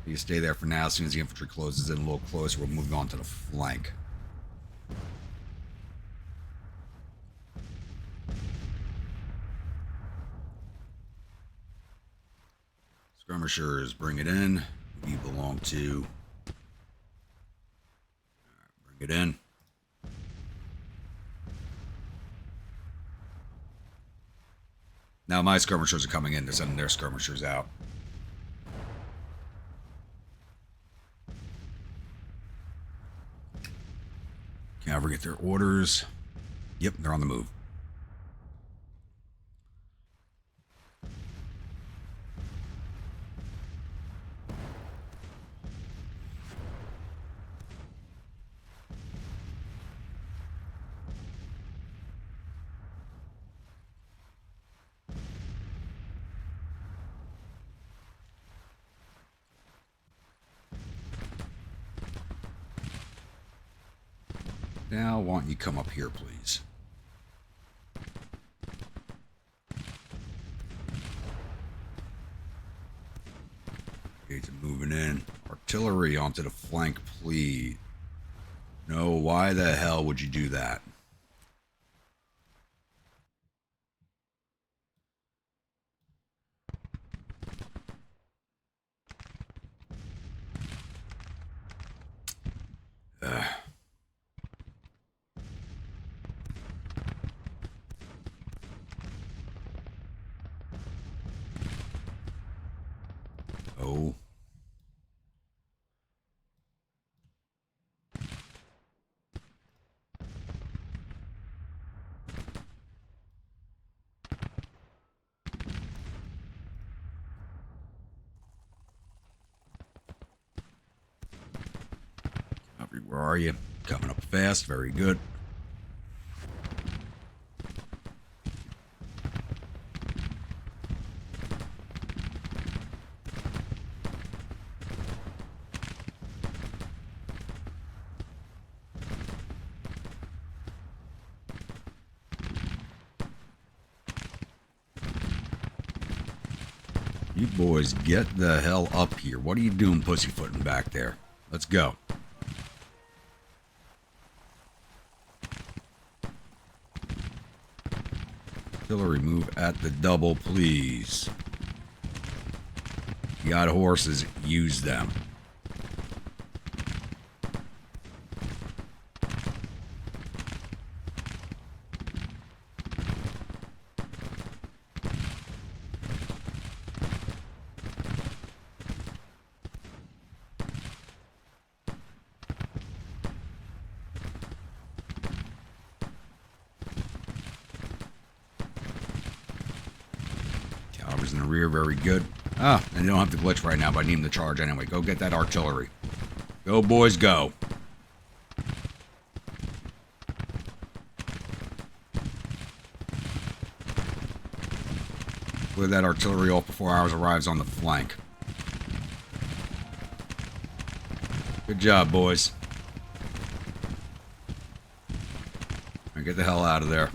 You stay there for now. As soon as the infantry closes in a little closer, we'll move on to the flank. Skirmishers, bring it in. You belong to. Bring it in. Now my skirmishers are coming in. They're sending their skirmishers out. Cavalry get their orders. Yep, they're on the move. Now, why don't you come up here, please? Okay, moving in. Artillery onto the flank, please. No, why the hell would you do that? Ugh. Oh. Where are you? Coming up fast. Very good. You boys, get the hell up here. What are you doing pussyfooting back there? Let's go. Artillery, move at the double, please. You got horses, use them. Cavalry's in the rear, very good. Ah, and you don't have to glitch right now, but I need him to charge anyway. Go get that artillery. Go, boys, go. Clear that artillery off before ours arrives on the flank. Good job, boys. All right, get the hell out of there.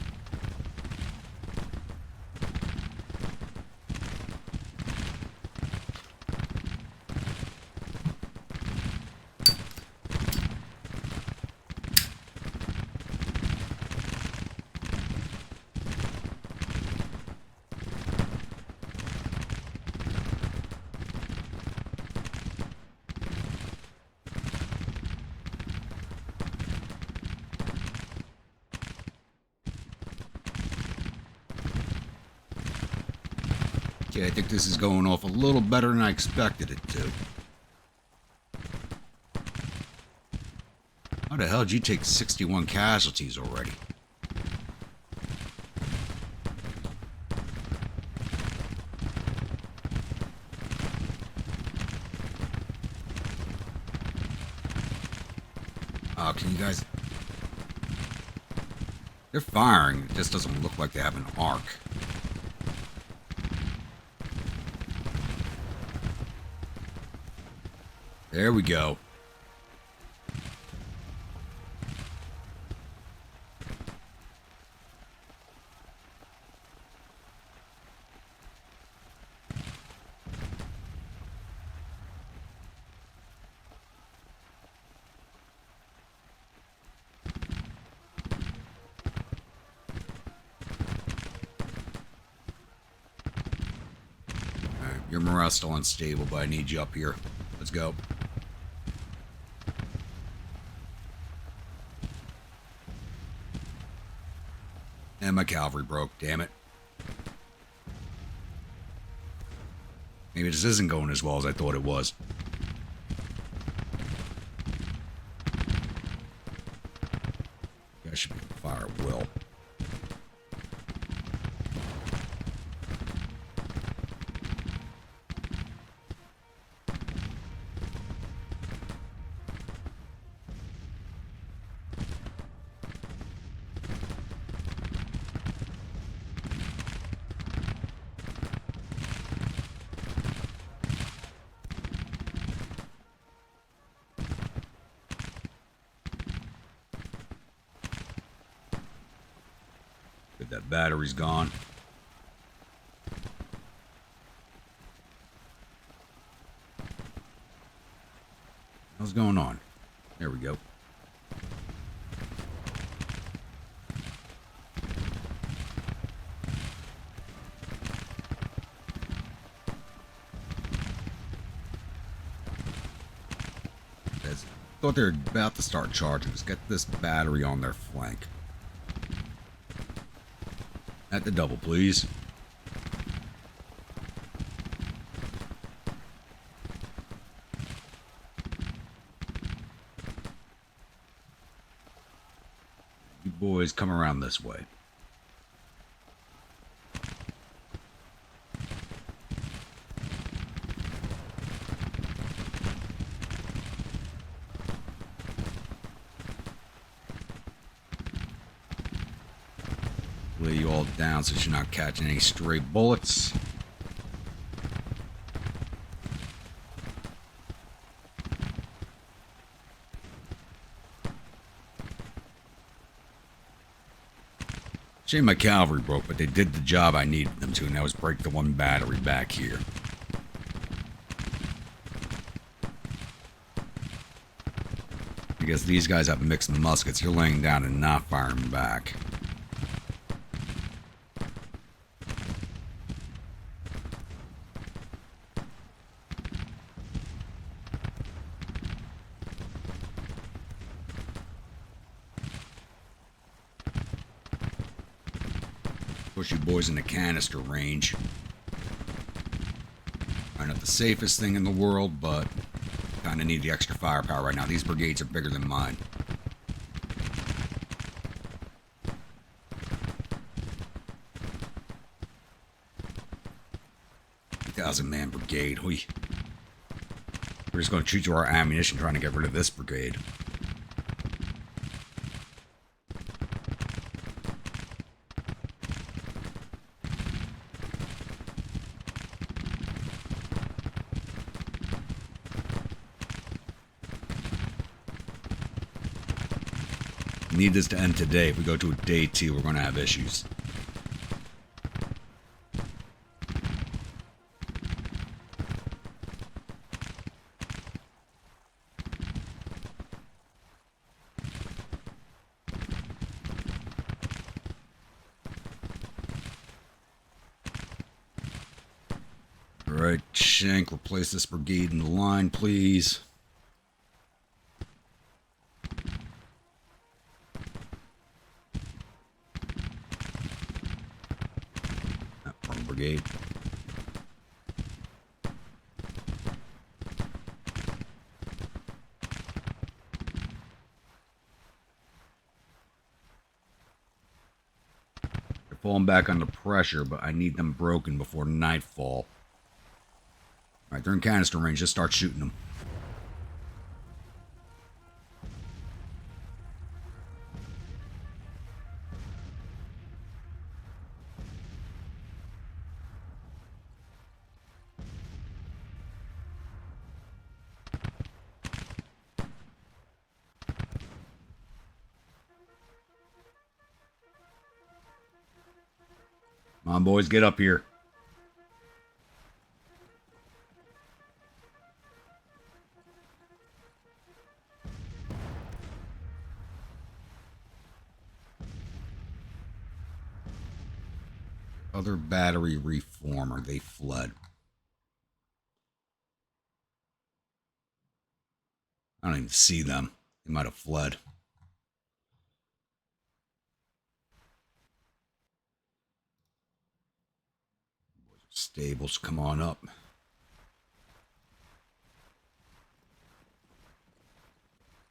Okay, I think this is going off a little better than I expected it to. How the hell did you take 61 casualties already? Oh, can you guys... They're firing. It just doesn't look like they have an arc. There we go. Alright, your morale's still unstable, but I need you up here. Let's go. And my cavalry broke, damn it. Maybe this isn't going as well as I thought it was. You guys should be on fire at will. That battery's gone. What's going on? There we go. thought they were about to start charging. Let's get this battery on their flank. At the double, please. You boys come around this way. Lay you all down so you're not catching any stray bullets. Shame my cavalry broke, but they did the job I needed them to, and that was break the one battery back here. I guess these guys have mixed muskets. You're laying down and not firing back. Push you boys into canister range. Not the safest thing in the world, but kind of need the extra firepower right now. These brigades are bigger than mine. Man brigade. We're just going to chew through our ammunition trying to get rid of this brigade. Need this to end today. If we go to a day 2, we're going to have issues. Alright, Shank, replace this brigade in the line, please. Wrong brigade. They're falling back under pressure, but I need them broken before nightfall. Alright, they're in canister range. Just start shooting them. Come on, boys, get up here. Other battery reformer. They fled. I don't even see them. They might have fled. Stables, come on up.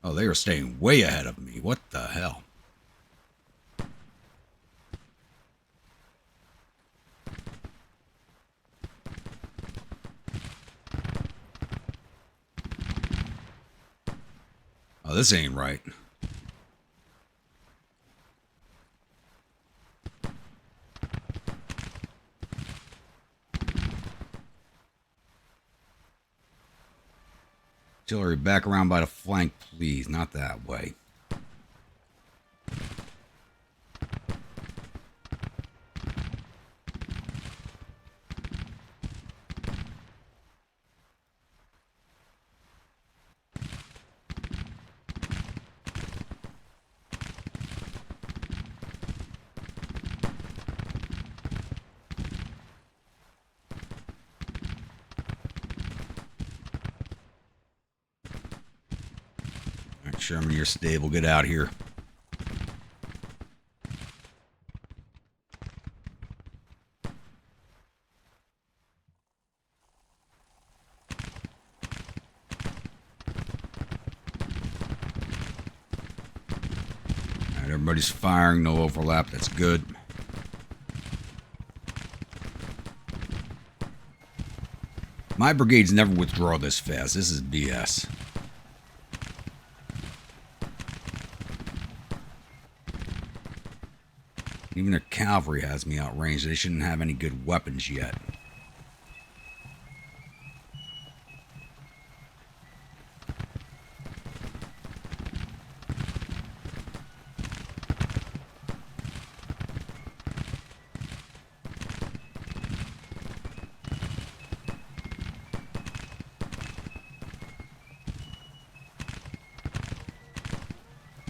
Oh, they are staying way ahead of me. What the hell? Oh, this ain't right. Artillery, back around by the flank, please. Not that way. Sherman, you're stable. Get out here. All right, everybody's firing. No overlap. That's good. My brigades never withdraw this fast. This is BS. Even their cavalry has me outranged. They shouldn't have any good weapons yet.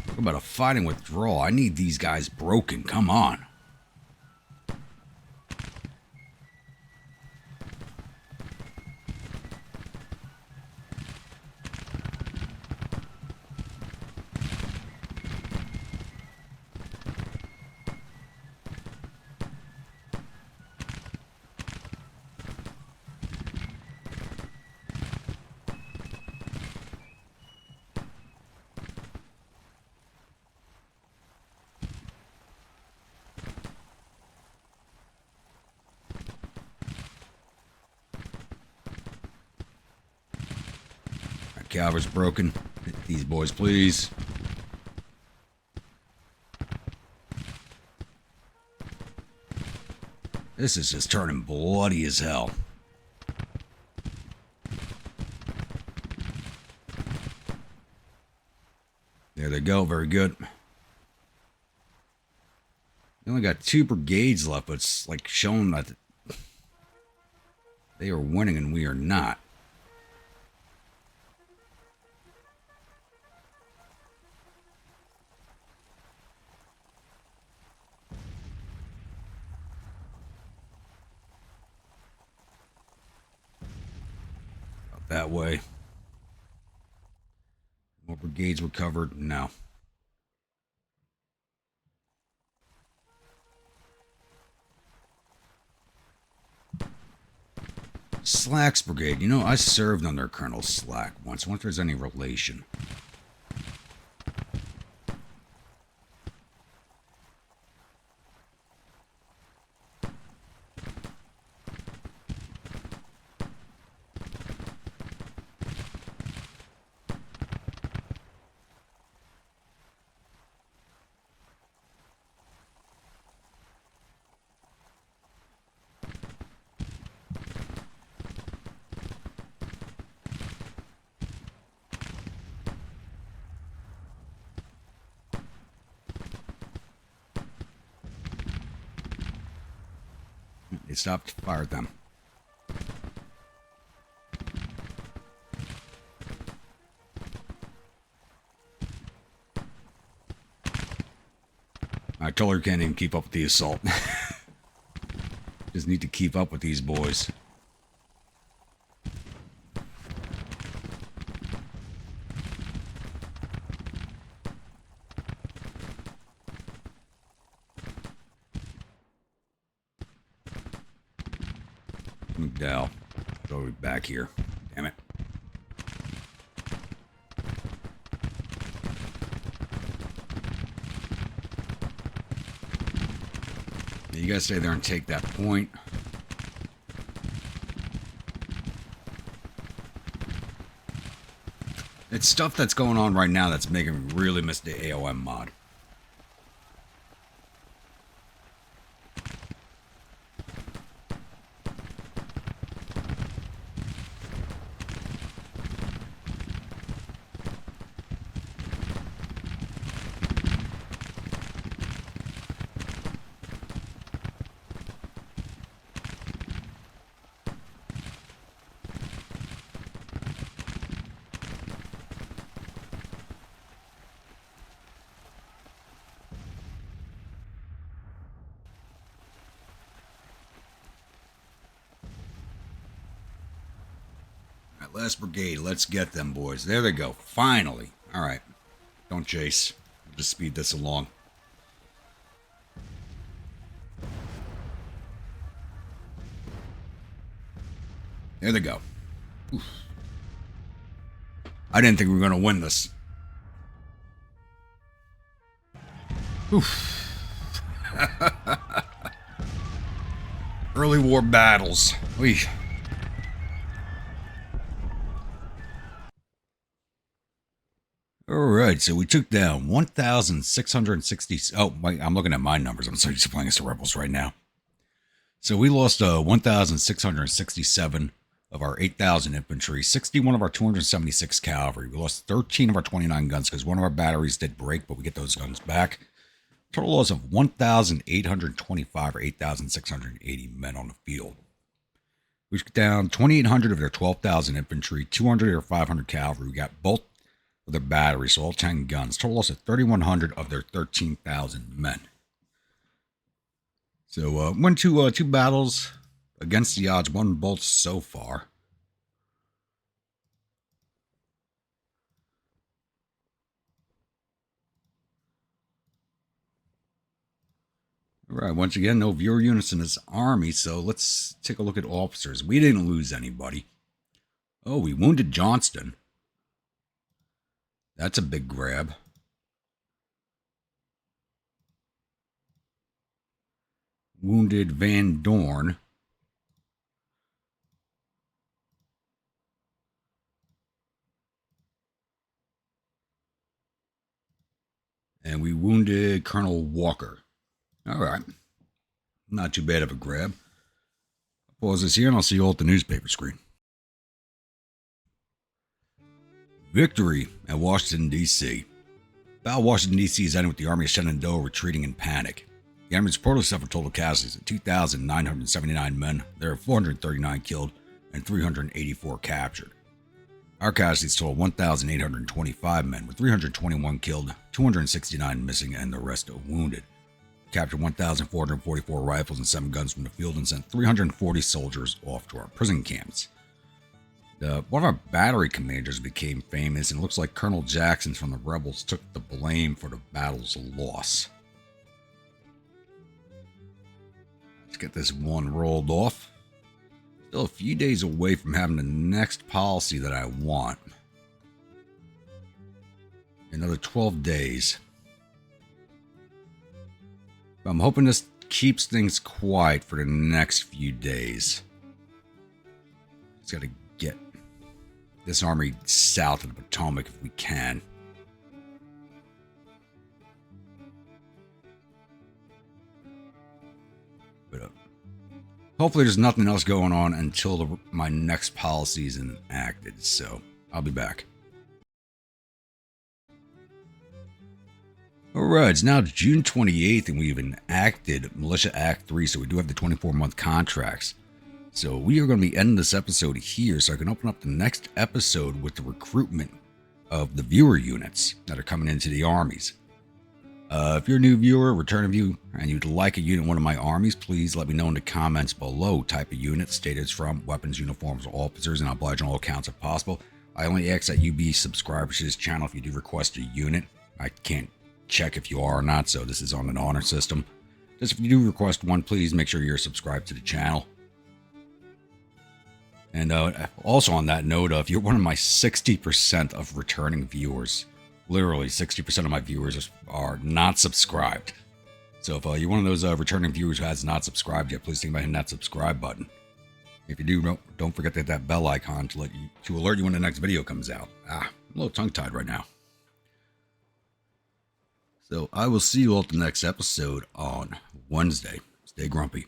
Talk about a fighting withdrawal. I need these guys broken. Come on. Cavalry's broken. Hit these boys, please. This is just turning bloody as hell. There they go. Very good. We only got 2 brigades left, but it's like showing that they are winning and we are not. That way. More brigades were covered? No. Slack's brigade. You know, I served under Colonel Slack once. I wonder if there's any relation. They stopped, fired them. Artillery can't even keep up with the assault. Just need to keep up with these boys. McDowell, go back here. Damn it. You gotta stay there and take that point. It's stuff that's going on right now that's making me really miss the a.o.m mod. Last brigade, let's get them boys. There they go. Finally. All right. Don't chase. Just speed this along. There they go. Oof. I didn't think we were going to win this. Oof. Early war battles. Wee. Alright, so we took down 1,660... Oh, I'm looking at my numbers. I'm so used to playing as the rebels right now. So we lost 1,667 of our 8,000 infantry, 61 of our 276 cavalry. We lost 13 of our 29 guns because one of our batteries did break, but we get those guns back. Total loss of 1,825 or 8,680 men on the field. We took down 2,800 of their 12,000 infantry, 200 of their 500 cavalry. We got both of their batteries, so all 10 guns. Total loss of 3,100 of their 13,000 men. So went to two battles against the odds, won both so far. All right, once again, no viewer units in this army, so let's take a look at officers. We didn't lose anybody. Oh, we wounded Johnston. That's a big grab. Wounded Van Dorn. And we wounded Colonel Walker. All right. Not too bad of a grab. I'll pause this here and I'll see you all at the newspaper screen. Victory at Washington, D.C. Battle of Washington, D.C. is ending with the Army of Shenandoah retreating in panic. The Army reportedly suffered total casualties of 2,979 men. There are 439 killed and 384 captured. Our casualties total 1,825 men, with 321 killed, 269 missing, and the rest wounded. We captured 1,444 rifles and 7 guns from the field and sent 340 soldiers off to our prison camps. One of our battery commanders became famous, and it looks like Colonel Jackson from the rebels took the blame for the battle's loss. Let's get this one rolled off. Still a few days away from having the next policy that I want. Another 12 days. I'm hoping this keeps things quiet for the next few days. Just gotta get this army south of the Potomac if we can. But hopefully there's nothing else going on until my next policy is enacted, so I'll be back. Alright, it's now June 28th and we've enacted Militia Act 3, so we do have the 24-month contracts. So we are going to be ending this episode here so I can open up the next episode with the recruitment of the viewer units that are coming into the armies. If you're a new viewer, returning viewer, and you'd like a unit in one of my armies, please let me know in the comments below. Type of unit, state it's from, weapons, uniforms, or officers, and I'll oblige on all accounts if possible. I only ask that you be subscribers to this channel if you do request a unit. I can't check if you are or not, so this is on an honor system. Just if you do request one, please make sure you're subscribed to the channel. And also on that note, if you're one of my 60% of returning viewers, literally 60% of my viewers are not subscribed. So if you're one of those returning viewers who has not subscribed yet, please think about hitting that subscribe button. If you do, don't forget to hit that bell icon to alert you when the next video comes out. I'm a little tongue-tied right now. So I will see you all at the next episode on Wednesday. Stay grumpy.